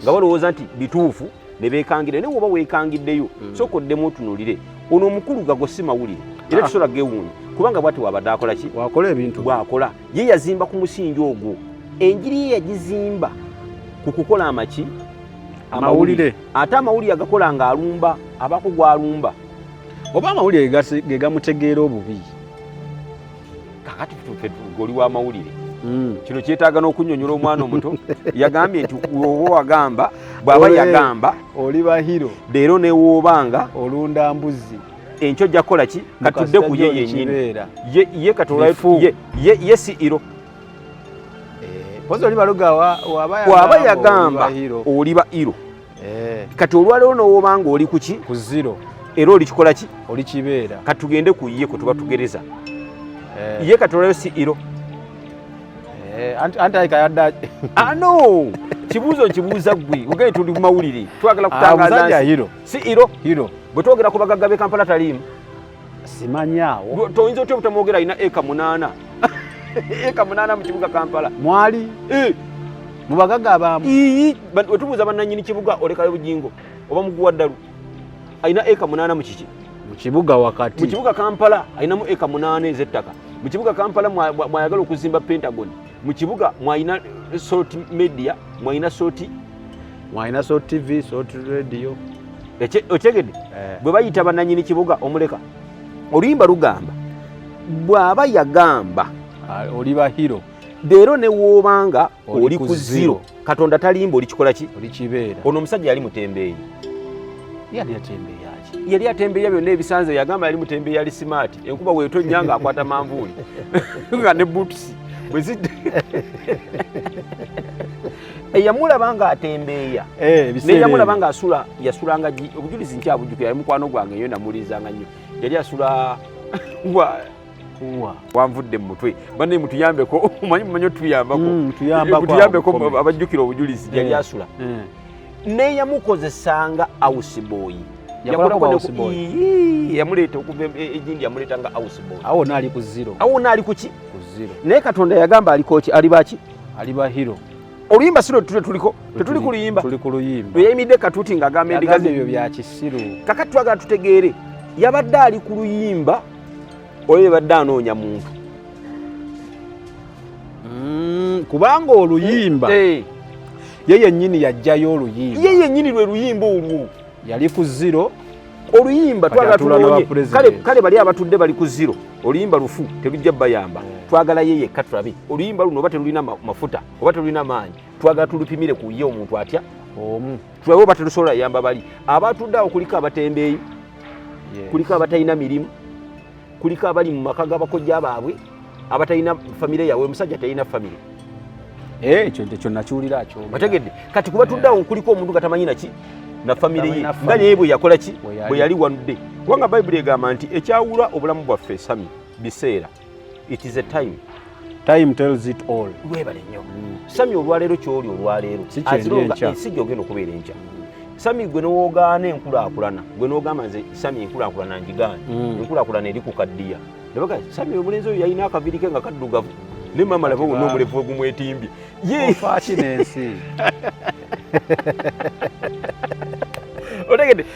nga balowooza nti bituufu ne beekangire naye woba weekangiddeyo sooka oddemu otunulire ono omukulu gago si mawulire era tusobola gewuunya kubanga bwati wabadde akola ki wakola ebintu bwakola ye yazimba ku musingi ogwo enjiri ye yagizimba ku kukola amaki amawulire ate amawulire agakola nga alumba abako gwalumba oba amawulire ge gamutegeera obubi kakati oli w'amawulire kino kyetaaga n'okunnyonnyola omwana omuto yagambye nti oba wagamba bw'aba yagamba oli bahiro leero newoobanga olunda mbuzi enkyo jja kukola ki katudde ku ye yennyini ye katolaye ye si iro bw'aba yagamba oli ba iro kati olwaleero n'owoobanga oli ku ki ku zero era oli kikola ki oli kibeera katugende ku ye kwe tuba tugereza ye katolayo si iro no kibuuzo nkibuuza ggwe ogende tuli mu mawulire twagala kutangaza si iro bwe twogera ku bagagga b'e Kampala taliimu simanyaawo toyinza otya butamwogera alina eka 8 eka 8 mu kibuga Kampala mwali mu bagagga abamu wetubuuza bannannyini kibuga olekayo Bujingo oba muguwa ddalu alina eka 8 mu kiki mu kibuga wakati mu kibuga Kampala alinamu eka 8 ez'ettaka mu kibuga Kampala mwayagala okuzimba Pentagon mu kibuga mwayina salt media mwayina salt TV salt radio otegedde bwe bayita bannannyini kibuga omuleka oluyimba lugamba bw'aba yagamba oli bahiro leero ne woobanga oli ku zero Katonda talimba oli kikola ki oli kibeera ono omusajja yali mutembeeyi yali atembeeya byonna ebisanze yagamba yali mutembeeyi yali smart enkuba bwetonnya nga akwata manvuuli nga ne boots bwe zidde eyamulaba nga atembeeya neyamulaba nga yasulanga obujulizi nkyabujjukira yali mukwano gwange eyo namulirizanga nnyo yali asula wanvudde mu mutwe banne mutuyambeko mumanyi otuyambeko abajjukira obujulizi yali asula neyamukozesanga houseboy yamuleeta okuva egindi yamuleetanga houseboy awo naali ku zero kuki naye Katonda yagamba alikoki ali baki ali bahiro oluyimba sino tetuli ku luyimba yayimidde katuuti ng'agamba endiga ebyo bya kisiru kakati twagala tutegeere yabadde ali ku luyimba oyo yabadde anoonya muntu kubanga oluyimba ye yennyini yajjayo oluyimba ye yennyini lwe luyimba olwo yali ku zero oluyimba twagala tunoonye kale bali abatudde bali ku zero oluyimba lufu telujja bayamba twagala ye yekka tulabe oluyimba luno oba telulina mafuta oba telulina maanyi twagala tulupimire ku ye omuntu atya omu tulabe oba telusobola yamba bali abatudde awo kuliko abatembeeyi kuliko abatalina mirimu kuliko abali mu maka g'abakojja baabwe abatalina famire yaabwe omusajja talina famire ekyo nakiwulira kyo bategedde kati kuba tuddawo kuliko omuntu nga tamanyi naki na famire ye nga naye bwe yakola ki bwe yali wanudde kubanga bayibuli egamba nti ekyawula obulamu bwaffe sami biseera it is a time Time tells it all. Webale nnyo. Sami olwaleero kyoli olwaleero. Sijja ogenda okubeera enkya. Sami gwe n'owogaana enkulaakulana. Gwe n'ogamba nze Sami enkulaakulana ngigaana. Enkulaakulana eri ku kaddiya. Ndabaga Sami omulenzi oyo yalina akabiri ke nga kaddugavu. Ne mama laba wonna omulevu ogumwetimbye. Fascinensi.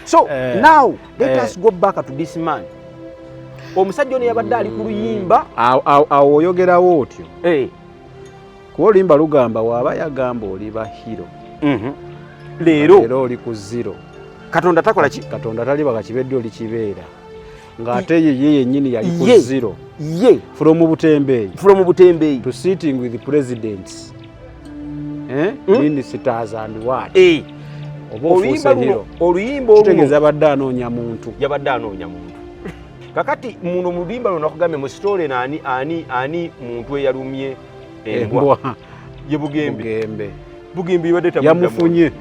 So now let us go back to this man. Omusajja ono yabadde ali ku luyimba. Awo oyogerawo otyo. Kuba oluyimba lugamba waaba yagamba oliba hero. Leero oli ku zero. Katonda takola ki? Katonda taliba kakibedde oli kibeera. Ng'ate ye yennyini yali ku zero. From Butembeeyi to sitting with the presidents, ministers and what? Oluyimba kitegeeza abadde anoonya muntu. Yabadde anoonya muntu. Kakati muno mu luyimba luno nakugambye mu story ani muntu eyalumye embwa ye Bugembe. Bugembe yabadde yamufunye.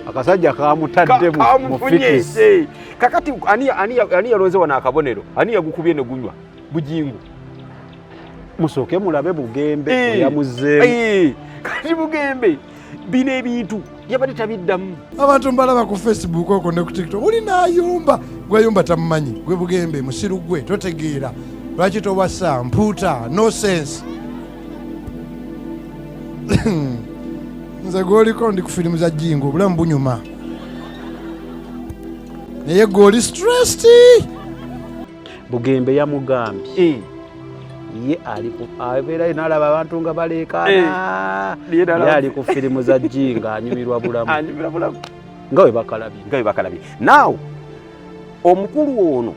Akasajja kamutadde mu fikisi. Kakati ani yalonze wana akabonero? Ani yagukubye ne gunywa? Bujingo. Musooke mulabe Bugembe yamuzzeemu. Kati Bugembe bino ebintu yabadde tabiddamu. Abantu mbalaba ku Facebook okwo ne ku TikTok. Oli naayumba. Gwayumba tamumanyi. Gwe Bugembe musiru gwe totegeera. Lwaki towasa mpuuta no sense. Nze gwoliko ndi ku firimu za Jingo obulamu bunyuma. Naye gwoli stressed. Bugembe yamugambye. Ye abeerayo n'alaba abantu nga baleekaana. Ye ali ku firimu za Jingo anyumirwa bulamu. Nga we bakalabye. Now omukulu ono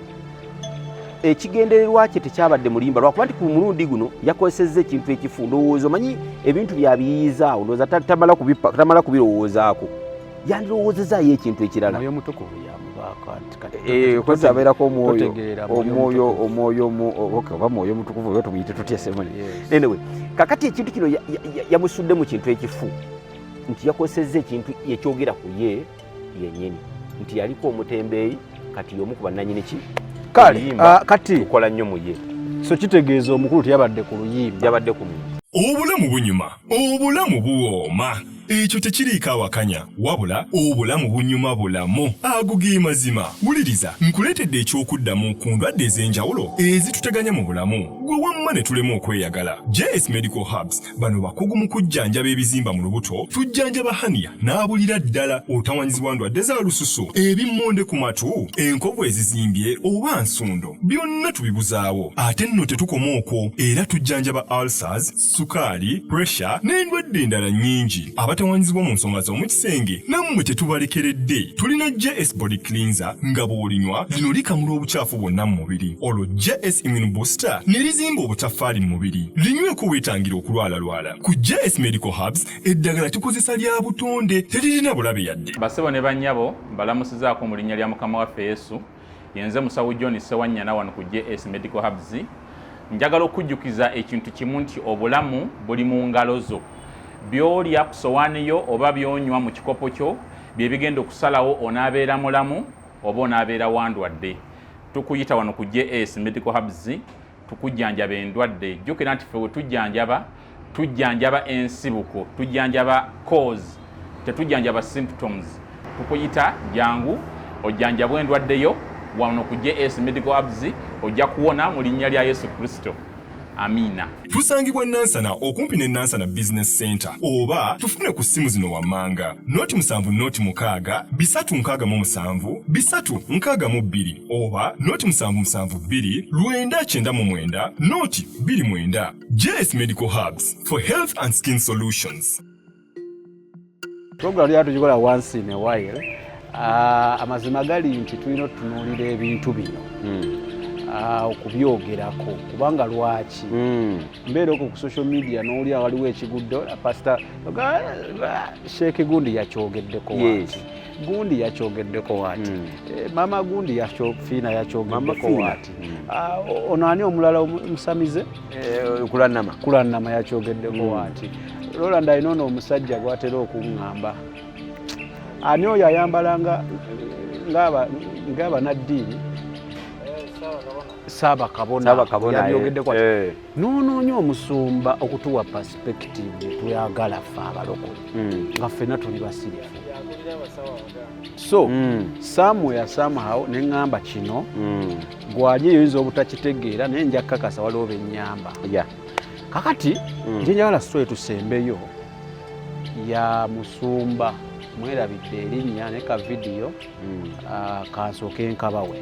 ekigendererwa kye tekyabadde mulimba lwakuba nti ku mulundi guno yakozesezza ekintu ekifu. Ndowooza omanyi ebintu byabiyiizaawo ndowooza tamala kubirowoozaako. Yandirowoozezaayo ekintu ekirala. Omwoyo mutukuvu yamubaako kwezi abeerako omwoyo oba mwoyo mutukuvu oyo tumuyite tutya semoni. Anyway, kakati ekintu kino yamusudde mu kintu ekifu nti yakozesezza ekintu ekyogera ku ye yennyini nti yaliko omutembeeyi kati y'omu ku bannannyini ki kati tukola nnyo mu ye. So kitegeeza omukulu teyabadde ku luyimba. Yabadde ku luyimba. Obulamu bunyuma, obulamu buwooma. Ekyo tekiriiko awakanya wabula obulamu bunyuma bulamu agugi mazima. Wuliriza nkuleetedde ekyokuddamu ku ndwadde ez'enjawulo ezituteganya mu bulamu gwe wamma ne tulema okweyagala. JS Medical Hubs bano bakugu mu kujjanjaba ebizimba mu lubuto, tujjanjaba hania n'abulira ddala otawanyizibwa ndwadde za lususu, ebimmonde ku matu, enkovu ezizimbye oba nsundo, byonna tubibuzaawo. Ate nno tetukoma okwo, era tujjanjaba ulcers, sukaali, pressure n'endwadde endala nnyingi. Abatawanyizibwa mu nsonga z'omukisenge nammwe tetubalekeredde. Tulina JS Body Cleanser nga bw'olinywa lino likamula obucaafu bwonna mu mubiri. Olwo JS Immune Booster ne lizimba obutafaali mu mubiri. Linyweko weetangira okulwalalwala. Ku JS Medical Hubs eddagala tukozesa lya butonde teririna bulabe yadde. Basebo ne bannyabo mbalamusizaako mu linnya lya Mukama waffe Yesu. Yenze musawo John Ssewannyana wano ku JS Medical Hubs. Njagala okujjukiza ekintu kimu nti obulamu buli mu ngalo zo. Byolya ku sowaani yo oba byonywa mu kikopo kyo bye bigenda okusalawo onaabeera mulamu oba onaabeera wandwadde. Tukuyita wano ku JS Medical Hubs tukujjanjaba endwadde. Jjukira nti ffe we tujjanjaba ensibuko, tujjanjaba cause, tetujjanjaba symptoms. Tukuyita jangu ojjanjabwa endwadde yo wano ku JS Medical Hubs ojja kuwona mu linnya lya Yesu Kristo. Amina. Tusangibwa Nansana okumpi ne Nansana Business Center oba tufune ku simu zino wammanga noti 7 noti 6 367 362 oba noti 772 999 noti 29. JS Medical Hubs for health and skin solutions. Program yatu jikola once in a while. Amazima gali nti tulina tunuulira ebintu bino. Okubyogerako kubanga lwaki mbeera okwo ku social media n'oli waliwo ekiguddo pastor Sheikh Gundi yakyogeddeko wati Gundi yakyogeddeko wati mama Gundi Fiina yakyogeddeko wati ono ani omulala omusamize kulannama yakyogeddeko wati Roland ayina omusajja gwatera okuŋŋamba ani oyo ayambala ng'abanaddiini Saabakabona yabyogedeko noonoonya omusumba okutuwa perspective tweyagala ffe abalokole nga ffenna tuli basirifu so somewhere somehow ne ŋŋamba kino gwali eyinza obutakitegeera naye nja kukakasa waliwo bennyamba kakati nje njagala sitole tusembeyo ya musumba mwerabidde erinnya ne ka vidiyo kansooke nkabawe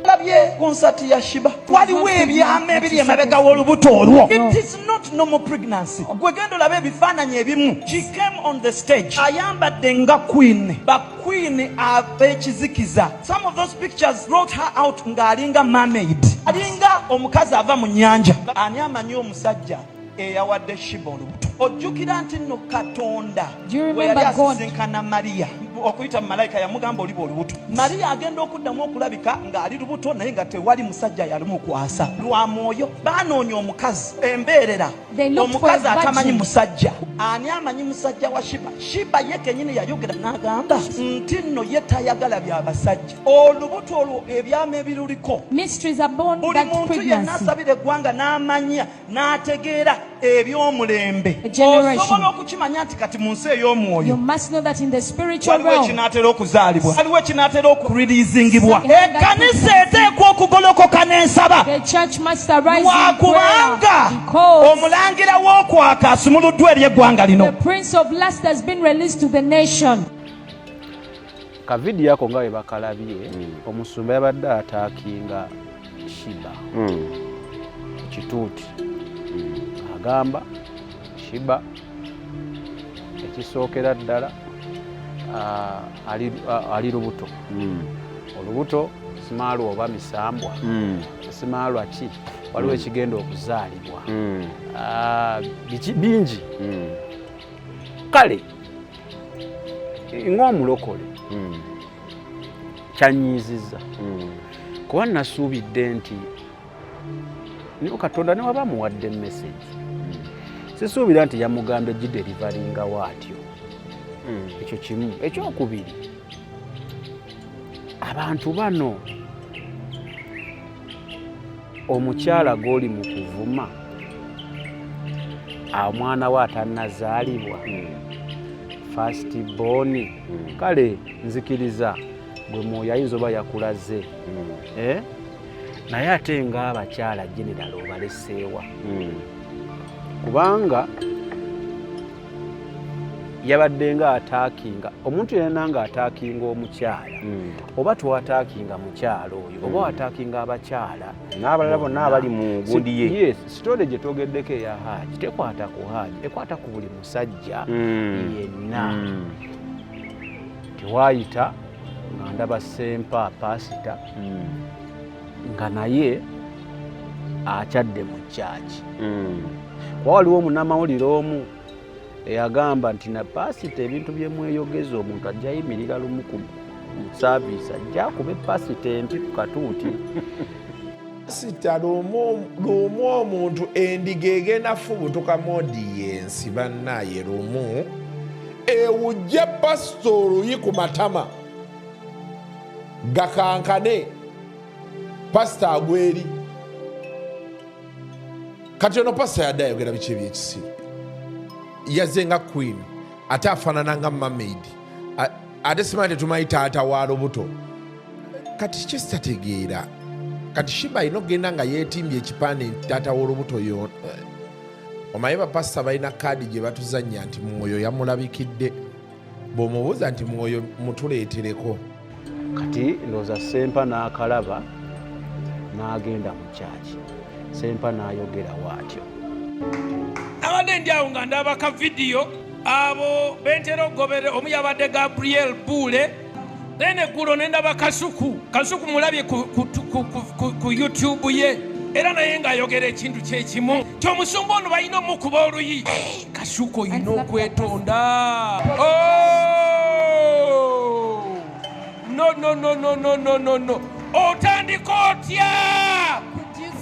labye konsati ya shiba waliwo ebyama ebiri emabega w'olubuto olwo. It is not normal pregnancy. Gwe genda olabe ebifaananyi ebimu. She came on the stage ayambadde nga queen baqueen ab'ekizikiza. Some of those pictures brought her out ng'alinga mermaid, alinga omukazi ava mu nnyanja. Ani amanyi omusajja eyawadde shiba olubuto? Ojjukira nti nno Katonda bwe yali asisinkana Mariya okuyita malayika yamugamba oliba olubuto. Mariya agenda okuddamu okulabika ng'ali lubuto naye nga tewali musajja yalimukwasa lwa mwoyo. Baanoonya omukazi embeerera, omukazi atamanyi musajja. Ani amanyi musajja wa Shiba? Shiba ye kennyini yayogera n'agamba nti nno ye tayagala by'abasajja. Olubuto olwo ebyama ebiruliko buli muntu yenna asabira eggwanga n'amanya n'ategeera eby'omulembe. Osobola okukimanya nti kati mu nsi ey'omwoyo waliwo ekinaatera okuzaalibwa, waliwo ekinaatera okuriliizingibwa. Ekkanisa eteekwa okugolokoka n'ensaba lwakubanga omulangira w'okwaka asumuluddwa eri eggwanga lino. Kavidiyo ako nga bwe bakalabye omusumba yabadde ataakinga Shiba ekituuti agamba Shiba ekisookera ddala ali lubuto. Olubuto simaalwa oba misambwa simaalwa ki, waliwo ekigenda okuzaalibwa bingi. Kale ng'omulokole kyanyiizizza kuba nasuubidde nti niwo Katonda ne waba muwadde message sisuubira nti yamugambye giderivalinga waatyo. Ekyo kimu. Ekyokubiri, abantu bano omukyala gw'oli mu kuvuma omwana we atannazaalibwa first born, kale nzikiriza gwe mwoyo ayinza oba yakulaze naye ate ng'abakyala general obaleseewa kubanga yabadde nga ataakinga omuntu yenna nga ataakinga omukyala oba twataakinga mukyala oyo oba wataakinga abakyala n'abalala bonna abali mu gundi ye. Yes, sitole gye twogeddeko eya Hajji tekwata ku Hajji, ekwata ku buli musajja yenna. Tewaayita nga ndaba Sempa pasita nga naye akyadde mu kyaki. Waliwo munnamawulire omu eyagamba nti na pasita ebintu bye mweyogeza omuntu ajja yimirira lumu ku saaviisi ajja akuba pasita empi ku katuuti. Pasita lumu omuntu endiga egenda fubutuka modiyensi bannaye lumu ewujja pasita oluyi ku matama gakankane pasita agweri. Kati ono pasita yadde ayogera biki ebyekisiru, yazze nga queen ate afaanana nga mermaid ate simanyi tetumanyi taata wa lubuto. Kati kiki sitategeera? Kati Shiba alina okugenda nga yeetimbye ekipande nti taata w'olubuto yo. Omanyi bapasita balina kaadi gye batuzannya nti mwoyo yamulabikidde, bw'omubuuza nti mwoyo mutuleetereko. Kati ndowooza Sempa n'akalaba n'agenda mu kyaki. Sempa n'ayogera bw'atyo. Abadde ndi awo nga ndaba ka vidiyo abo bentera okugobera omu yabadde Gabriel Bule then eggulo ne ndaba Kasuku mulabye ku YouTube ye era naye ng'ayogera ekintu kyekimu ky'omusumba ono balina omukuba oluyi. Kasuku olina okwetonda. No. Otandika otya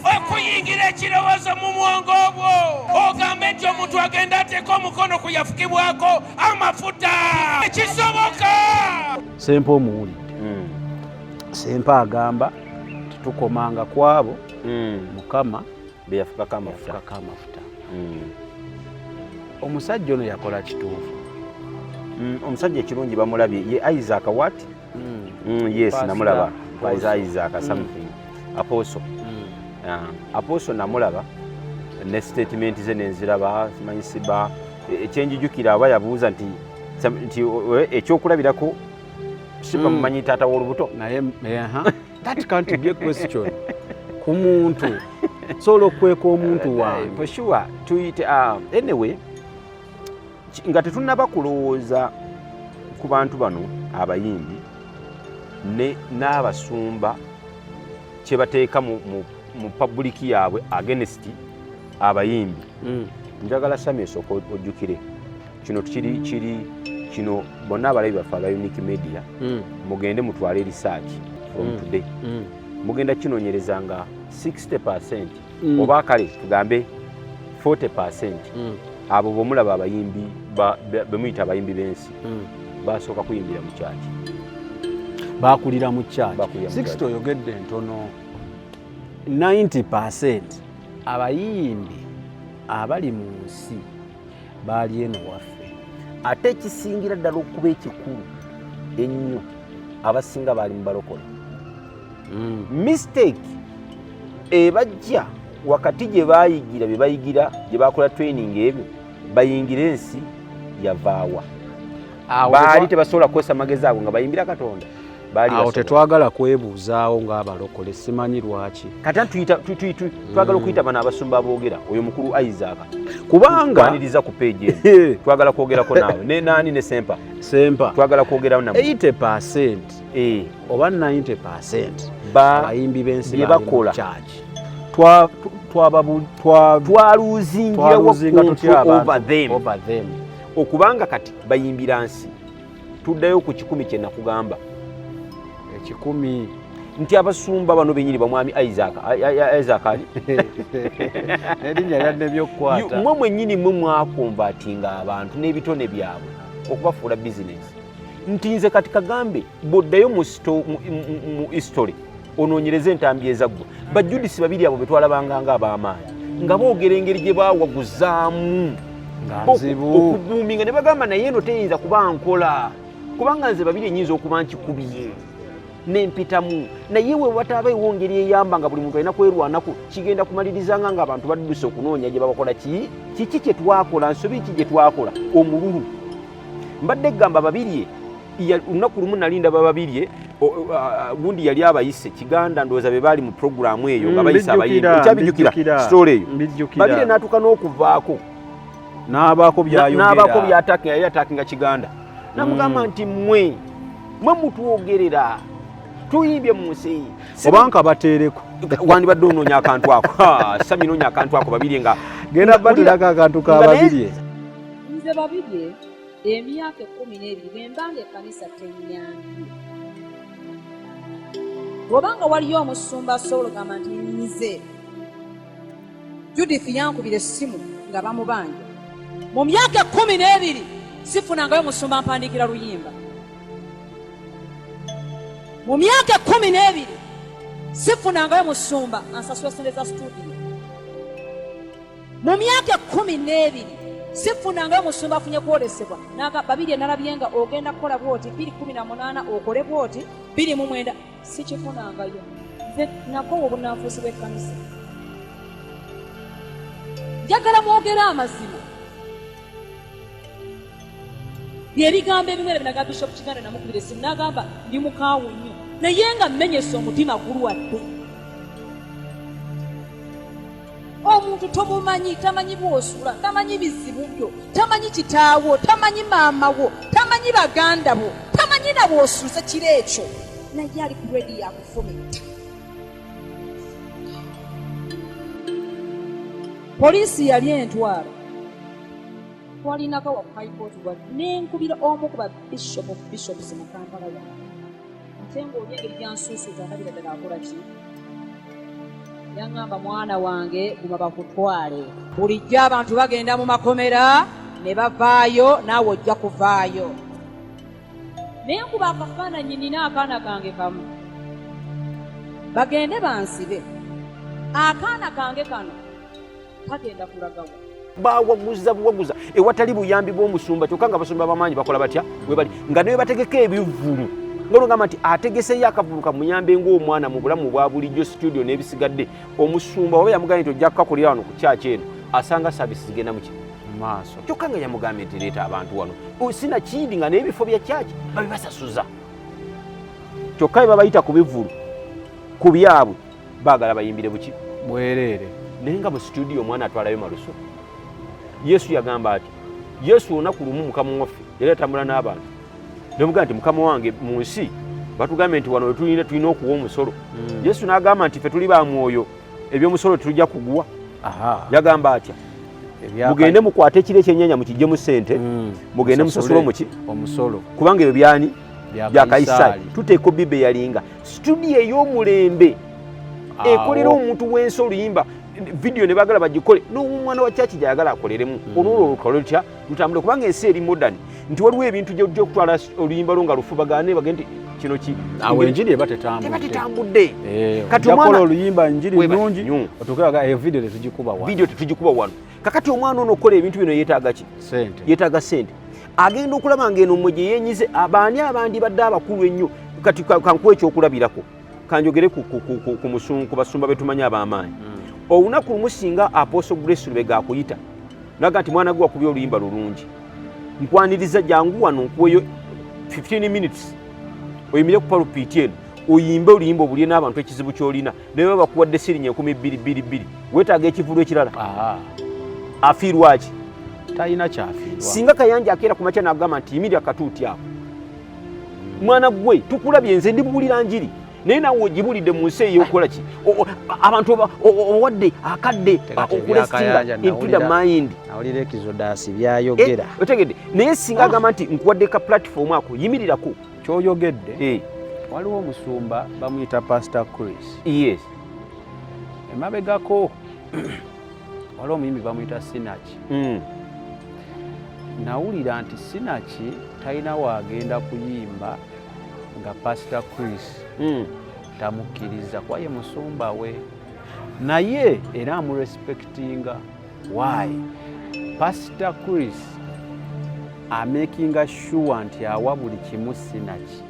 okuyingira ekirowoozo mu mwongo obwo ogambe nti omuntu agenda ateeka omukono ku yafukibwako amafuta. Ekisoboka. Sempa omuwulidde. Sempa agamba tukomanga kwabo mukama beyafukako amafuta. Omusajja ono yakola kituufu. Omusajja ekirungi bamulabye ye Isaac what? Yes, namulaba. Isaac something. Apostle. Apostle namulaba ne statement ze nenziraba simanyi siba ekyenjijukira aba yabuuza nti ekyokulabirako siba mumanyi taata w'olubuto naye that can't be a question ku muntu solo kweka omuntu wange for sure tuyite anyway nga tetunnaba kulowooza ku bantu bano abayimbi n'abasumba kye bateeka mu publiki yaabwe against abayimbi. Njagala Sami esooka ojjukire kino bonna abalabi baffe aba UNIQE media mugende mutwale research from today mugenda kinoonyereza nga 60% oba kale tugambe 40% abo bomulaba abayimbi bemuyita abayimbi b'ensi basooka kuyimbira mu kyaki bakulira mu kyaki 60 oyogedde ntono 90% abayimbi abali mu nsi baali eno waffe ate ekisingira ddala okuba ekikulu ennyo abasinga baali mu balokole. Mistake ebajja wakati gye baayigira bye bayigira gye bakola training ebyo bayingira ensi yavaawa baali tebasobola kukozesa amagezi ago nga bayimbira Katonda. Awo tetwagala kwebuuzaawo ng'abalokole simanyi lwaki kati twagala okuyita bano abasumba aboogera oyo mukulu Isaac kubanga twaniriza ku page twagala kwogerako naawe ne nani ne sempa twagala kwogerawo nabo 80% oba 90% abayimbi b'ensi bakola twaluzingira over them okubanga kati bayimbira nsi. Tuddayo ku 10 kye nakugamba 10 nti abasumba bano benyini bamwami Isaac ali erinnya lyadde byokkwata mmwe mwennyini mmwe mwakonvatinga abantu n'ebitone byabwe okubafuula bizinesi. Nti nze kati kagambe boddayo mu history onoonyereza entambi ezaggwa bajjudisi babiri abo betwalabanga ng'abaamaanyi nga boogera engeri gye baawaguzaamu okubuuminga ne bagamba naye eno teyinza kuba nkola kubanga nze babiri enyinza okuba nkikubye nempitamu naye we wataabaewo ngeri eyamba nga buli muntu alina kwerwanako kigenda kumalirizanga ng'abantu badduse okunoonya gye babakola kiki kye twakola nsobi ki gye twakola omululu. Mbadde gamba babirye olunaku lumu nalinda bababirye gundi yali abayise Kiganda ndowooza be baali mu programu eyo nga bayise abayimbi okyabijjukira story eyo babirye n'atuuka n'okuvaako n'abaako by'ataka yali atakinga Kiganda namugamba nti mmwe mutwogerera tuyimbye mu nsi obanka bateereko wandibadde onoonya akantu ako Sami noonya akantu ako babirye nga genda baterako akantu ka babirye nze babirye emyaka 12 bembanga ekkanisa tenyambi bw'obanga waliyo omusumba asobola okugamba nti nze Judith yankubira essimu nga bamubanja mu myaka 12 sifunangayo omusumba mpandiikira luyimba. Mu myaka 12 sifunangayo musumba ansasula sente za studio. Mu myaka 12 sifunangayo musumba afunye kwolesebwa naga babirye nalabyenga ogenda kukola bwoti 218 okole bwoti 29 sikifunangayo nze nako obunanfuusi bw'ekkanisa. Njagala mwogera amazima byebigambo ebimwe binaga Bishop Kiganda namukubira essimu n'agamba ndi mukaawu nnyo naye nga mmenyesa omutima gulwadde. Omuntu tomumanyi, tamanyi bw'osula, tamanyi bizibu byo, tamanyi kitaawo, tamanyi maama wo, tamanyi baganda bo, tamanyi na bw'osuuza kiro ekyo naye ali ku redi yakufumita. Poliisi yali entwala twalinako wa high court nenkubira omu ku bishops mu Kampala yange ate ng'oli engeri gyansuusuuza ndabira ddala akola ki yaŋŋamba mwana wange guma bakutwale. Bulijjo abantu bagenda mu makomera ne bavaayo naawe ojja kuvaayo. Naye nkuba akafaananyi nina akaana kange kamu bagende bansibe akaana kange kano kagenda kulagawa bawaguza ewatali buyambi bw'omusumba kyokka nga abasumba bamaanyi bakola batya webali nga naye bategeka ebivulu ngolugamba nti ategeseyo akavulu kamuyambe ng'omwana mu bulamu bwa bulijjo studio n'ebisigadde omusumba oba yamugambye nti ojja kukakulira wano ku kyaki eno asanga saabisi zigenda muki maaso kyokka nga yamugambye nti leeta abantu wano sinakindi nga n'ebifo bya kyaki babibasasuza kyokka bye babayita ku bivulu ku byabwe baagala bayimbire buki bwereere naye nga mu studio omwana atwalayo maluso yesu yagamba ati yesu olunaku lumu mukama waffe yali atambula n'abantu nemugaa nti mukama wange mu nsi batugambye nti wano tulina okuwa omusolo yesu n'agamba nti ffe tuli ba mwoyo eby'omusolo tetujja kuguwa yagamba atya mugende mukwate ekiro ekyennyanja mukijjemu ssente mugende musasule muki omusolo kubanga ebyo byani bya Kaisaali tuteeko bibe yalinga studio ey'omulembe ekolera omuntu w'ensi oluyimba video ne bagala bagikole n'omwana wa kyaki gyayagala akoleremu olwo olukole lutya lutambule kubanga ensi eri modern nti waliwo ebintu gy'okutwala oluyimba lwo nga lufubagane bagende nti kino ki awo enjiri eba tetambudde kati omwana oluyimba enjiri nnungi otukaga video tetugikuba wano kakati omwana ono okola ebintu bino yeetaaga ki yeetaaga sente agenda okulaba ng'eno mmwe gye yeenyize abaani abandi badde abakulu ennyo kati kankuwa ekyokulabirako kanjogere ku basumba betumanyi ab'amaanyi olunaku lumu singa Apostle Grace Lubega akuyita naga nti mwana gwe wakubye oluyimba lulungi nkwaniriza jangu wano nkuweyo 15 minutes oyimire ku palupiti eno oyimbe oluyimba obulye n'abantu ekizibu ky'olina naye bakuwadde sirinya 1222 weetaaga ekivulu ekirala afiirwaki talina kyafiirwa singa Kayanja akeera ku makya n'agamba nti yimirira katuuti ako mwana gwe tukulabye nze ndibuulira njiri naye nawe ogibulidde mu nsi ey'okukola ki abantu owadde akadde okulesinga into the mind nawulira ekizodaasi byayogera otegedde naye singa agamba nti nkuwadde ka platform ako yimirirako kyoyogedde waliwo omusumba bamuyita Pastor Chris yes emabegako waliwo omuyimbi bamuyita Sinaki nawulira nti Sinaki talina waagenda kuyimba nga Pastor Chris tamukkiriza kwaye musumba we naye era amurespectinga why Pastor Chris amakinga sure nti awa buli kimu Sinaki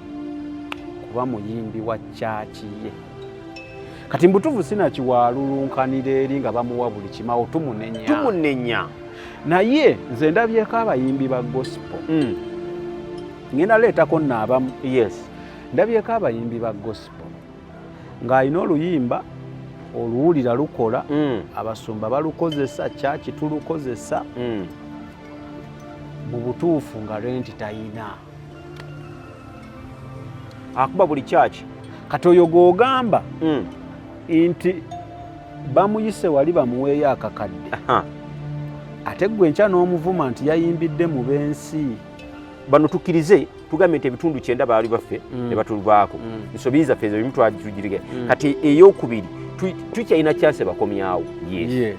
kuba muyimbi wa chachi ye kati mbutuvu Sinaki walulunkanira eri nga bamuwa buli kimawo tumunenya naye nze ndabyeko abayimbi ba gospel ngenda leetako naabamu yes ndabyeko abayimbi ba gospel ng'alina oluyimba oluwulira lukola abasumba balukozesa kyaki tulukozesa mu butuufu nga renti tayina akuba buli kyaki kati oyo g'ogamba nti bamuyise wali bamuweeyo akakadde ate gwe nkya n'omuvuma nti yayimbidde mu b'ensi bano tukkirize tugambye nti ebitundu 9 baali baffe ne batuvaako ensobi zaffe ezo bimu twagirige kati ey'okubiri tukyalina chance bakomyawo yes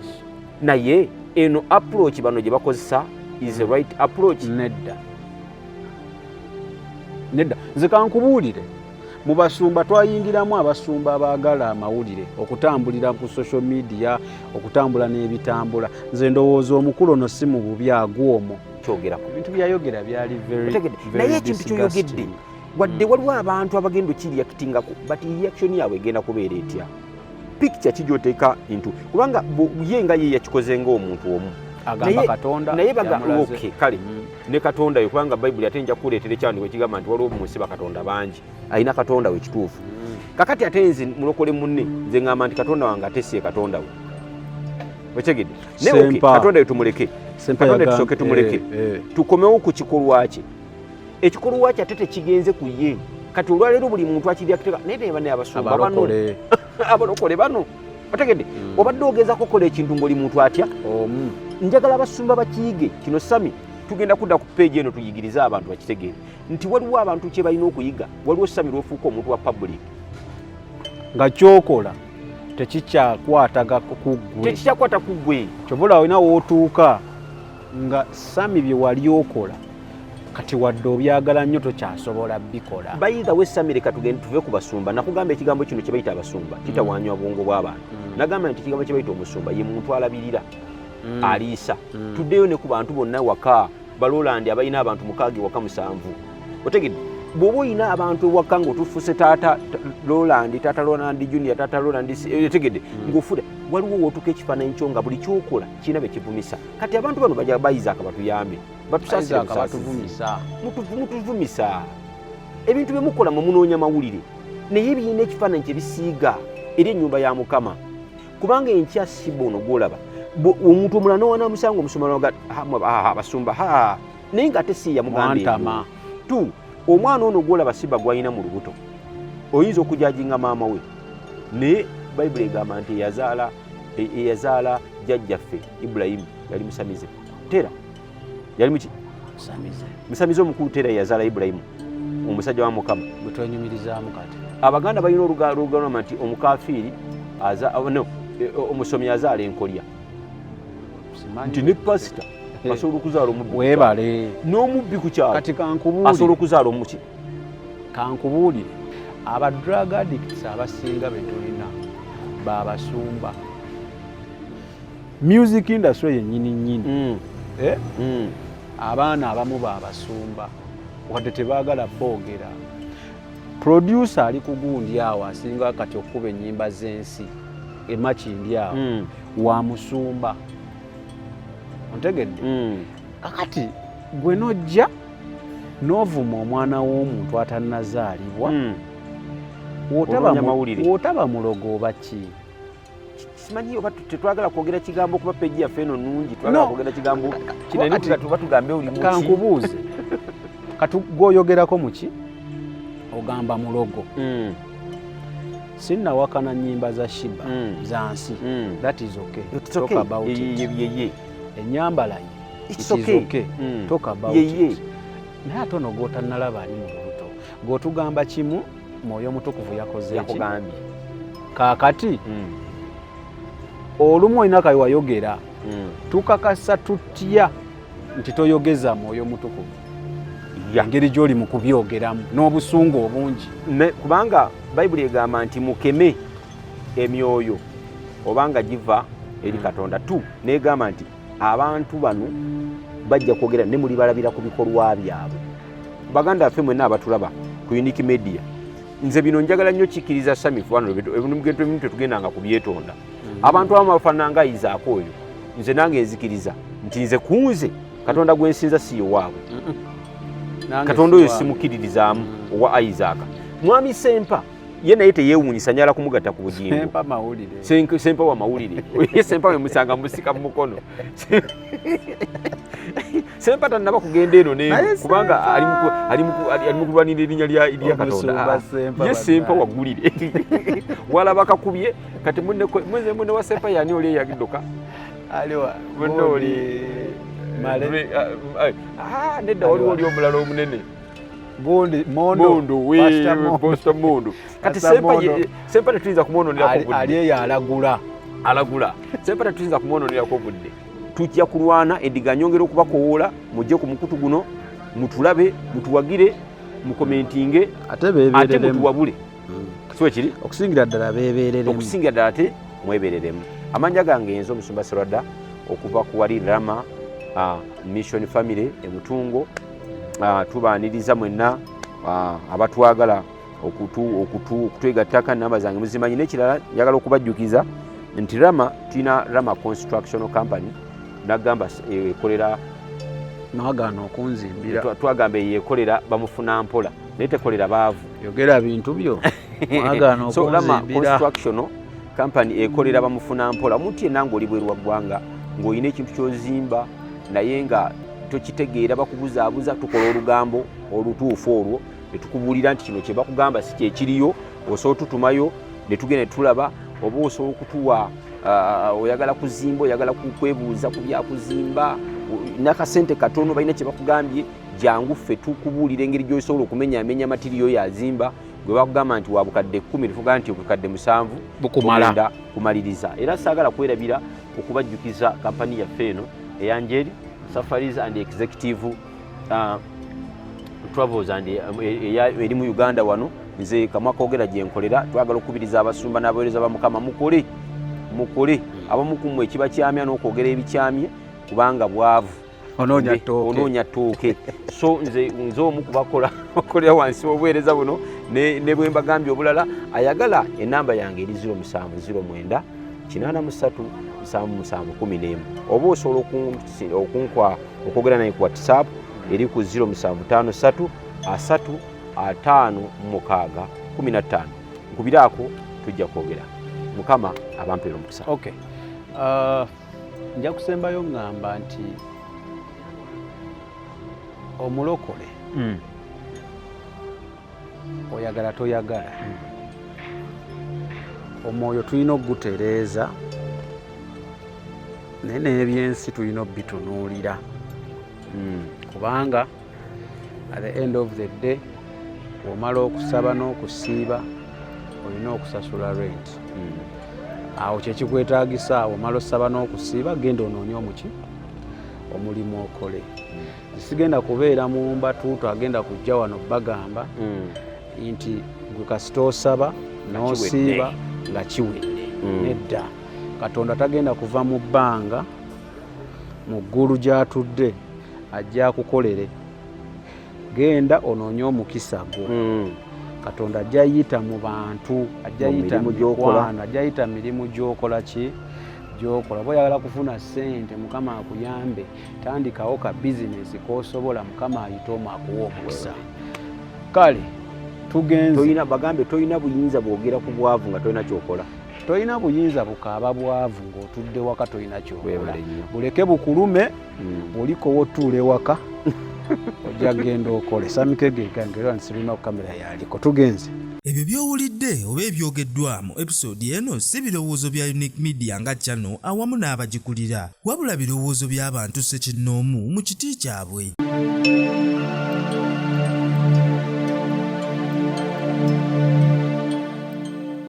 naye eno approach bano gye bakozesa is the right approach nedda nze kankubuulire mu basumba twayingiramu abasumba abaagala amawulire okutambulira ku social media okutambula n'ebitambula nze ndowooza omukulu ono si mu bubi agw'omwo kyogera ku bintu byayogera byali naye ekintu kyoyogedde wadde waliwo abantu abagenda okiriyakitingako but reaction yaabwe egenda kubeera etya picture kijooteeka into kubanga ye nga ye yakikoze ng'omuntu omu naye okay kale ne Katonda yo kubanga Bayibuli ate nja kuleetera ekyandiko ekigamba nti waliwo mu nsi bakatonda bangi alina Katonda we kituufu kakati ate nze mulokole munne nze ngamba nti Katonda wange ate si Katonda we wekyegedde naye okay Katonda yo tumuleke Katonda tusooke tumuleke tukomewo ku kikolwa kye ekikolwa kye ate tekigenze ku ye kati olwaleero buli muntu akiryakitika naye naye bane abasumba bano abalokole bano otegedde obadde ogeza kukola ekintu ng'oli muntu atya njagala abasumba bakiyige kino sami tugenda kudda ku page eno tuyigirize abantu bakitegeere nti waliwo abantu kye balina okuyiga waliwo sami lwofuuka omuntu wa public nga kyokola tekikyakwata ku ggwe kyobula olina wootuuka nga sami bye wali okola kati wadde obyagala nnyo tokyasobola bikola. Bayitha wesamire katugende tuve ku basumba. Nakugamba ekigambo kino kye bayita abasumba kitawanywa bwongo bw'abantu. Nagamba nti ekigambo kye bayita omusumba ye muntu alabirira aliisa. Tuddeyo ne ku bantu bonna waka balolandi abalina abantu 6 waka 7. Otegedde bw'oba olina abantu ewaka ng'otufuse taata Rolandi, taata Rolandi Junior, taata Rolandi otegedde ng'ofuda waliwo wootuka ekifaananyi kyo nga buli kyokola kirina be kivumisa. Kati abantu bano bajja bayizaaka batuyambe batusaasire batuvumisa mutuvumisa ebintu bye mukola mwe munoonya mawulire naye birina ekifaananyi kye bisiiga eri ennyumba ya Mukama kubanga enkya si bono gw'olaba omuntu omulala n'owana musango omusumba abasumba naye ng'ate si yamugambye tu omwana ono gw'olaba siba gwalina mu lubuto oyinza okujajinga maama we naye bayibuli egamba nti eyazaala jjajjaffe Ibulayimu yali musamize tera yali muki musamize omukulu tera yazaala Ibulayimu omusajja wa Mukama bwetwenyumirizaamu kati Abaganda balina olugamba nti omukafiiri omusomi azaala enkolya nti ne pasita asobola okuzaala omubbi webale n'omubbi ku kyalo kati kankubuulire asobola okuzaala omuki kankubuulire aba drug addicts abasinga be tulina babasumba music industry yennyini nnyini abaana abamu babasumba wadde tebaagala boogera producer ali ku gundi awo asinga kati okuba ennyimba z'ensi emakindi awo wa musumba ontegedde kakati gwe nojja n'ovuma omwana w'omuntu atannazaalibwa wotaba mulogo oba ki simanyi oba tetwagala kwogera kigambo kuba peji yaffe eno nungi twagala kwogera kigambo kinatuba tugambe oli muki kankubuuze kati gwoyogerako muki ogamba mulogo sinnawakana nnyimba za Shiba za nsi that is okay talk about it enyambala ye it's okay talk about it naye ate ono gw'otannalaba ali mu lubuto gw'otugamba kimu mwoyo mutukuvu yakoze yakugambye kaakati olumu olina kawayogera tukakasa tutya nti toyogeza mwoyo mutukuvu engeri gy'oli mu kubyogeramu n'obusungu obungi kubanga bayibuli egamba nti mukeme emyoyo obanga giva eri Katonda tu negamba nti abantu bano bajja kwogera ne muli balabira ku bikolwa byabwe baganda ffe mwenna abatulaba ku UNIQE media nze bino njagala nnyo kikkiriza Samifu wano ebintu tetugendanga ku byetonda abantu abamu bafaananga Isaaka oyo nze nange nzikiriza nti nze kunze Katonda gwe nsinza si yowaabwe Katonda oyo simukkiririzaamu owa Isaaka mwami Sempa ye naye teyeewuunyisa nyala kumugatta ku Bujingo Sempa wa mawulire ye Sempa we musanga musika mu mukono Sempa tannaba kugenda eno kubanga ali mu kulwanira erinnya lya Katonda ye Sempa wagulire walaba kakubye kati mwene wa Sempa yani oli eyagidduka oli nedda waliwo oli omulala omunene Mondo Pastor Mondo kati Sempa tetuyinza kumwononerako budde ali eyo alagula Sempa tetuyinza kumwononerako budde tujja kulwana endiga nyongera okubakowoola mujje ku mukutu guno mutulabe mutuwagire mukomentinge ate mutuwabule kisoe kiri okusingira ddala ate mwebereremu amanya gange enzo omusumba Serwadda okuva ku wali Rama Mission Family emutungo tubaaniriza mwenna abatwagala okutwegattaka namba zange muzimanyi n'ekirala njagala okubajjukiza nti Rama tulina Rama Construction Company nagamba ekolera nagano okunzimbira twagamba eyekolera bamufuna mpola naye tekolera baavu yogera bintu byo nagano so Rama Construction Company ekolera bamufuna mpola omuntu yenna ng'oli bweru wa ggwanga ng'olina ekintu ky'ozimba naye nga tokitegeera bakubuzaabuza tukola olugambo olutuufu olwo ne tukubuulira nti kino kye bakugamba si kyekiriyo osobola tutumayo ne tugenda tulaba oba osobola okutuwa oyagala kuzimba oyagala kwebuuza ku byakuzimba n'akasente katono balina kye bakugambye jangu ffe tukubuulira engeri gy'osobola okumenyaamenya matiriyo yazimba gwe bakugamba nti wa bukadde 10 tufuga nti obukadde 7 bukumala kumaliriza era saagala kwerabira okubajjukiza kampani yaffe eno eya Ngeri Safaris and Executive travels and eri mu Uganda wano nze kamwa koogera gye nkolera twagala okubiriza abasumba n'abaweereza ba Mukama mukole abamu ku mmwe ekiba kyamya n'okwogera ebikyamye kubanga bwavu onoonya ttooke so nze omu kubakola bakolera wansi w'obuweereza buno ne bwe mbagambye obulala ayagala enamba yange eri 0709 83 oba osobola okunkwa okwogera naye ku WhatsApp eri ku 0753 35615 nkubiraako tujja kwogera. Mukama abampeera omukisa. Okay. Nja kusembayo ngamba nti omulokole oyagala toyagala omwoyo tulina okugutereeza naye n'ebyensi tulina okubitunuulira kubanga at the end of the day omala okusaba n'okusiiba olina okusasula rent awo kyekikwetaagisa omala osaba n'okusiiba genda onoonye omulimu okole sigenda kubeera mu mbatuutu agenda kujja wano bagamba nti gwe kasita osaba n'osiiba nga kiwedde nedda Katonda tagenda kuva mu bbanga mu ggulu gy'atudde ajja akukolere genda onoonye omukisa gwo Katonda ajja yita mu bantu ajja yita mu mikwano ajja yita mirimu gy'okola gy'okola bw'oyagala kufuna ssente Mukama akuyambe tandikawo ka bizinesi k'osobola Mukama ayita omu akuwa omukisa kale tugenze bagambe tolina buyinza bwogera ku bwavu nga tolina kyokola tolina buyinza bukaaba bwavu ng'otudde waka tolina kyokola buleke bukulume oliko wotuule waka ojja genda okole samikegegange nsirina ku kamera yaliko tugenze. Ebyo by'owulidde oba ebyogeddwamu episode eno si birowoozo bya UNIQE Media nga channel awamu n'abagikulira wabula birowoozo by'abantu ssekinnoomu mu kiti kyabwe.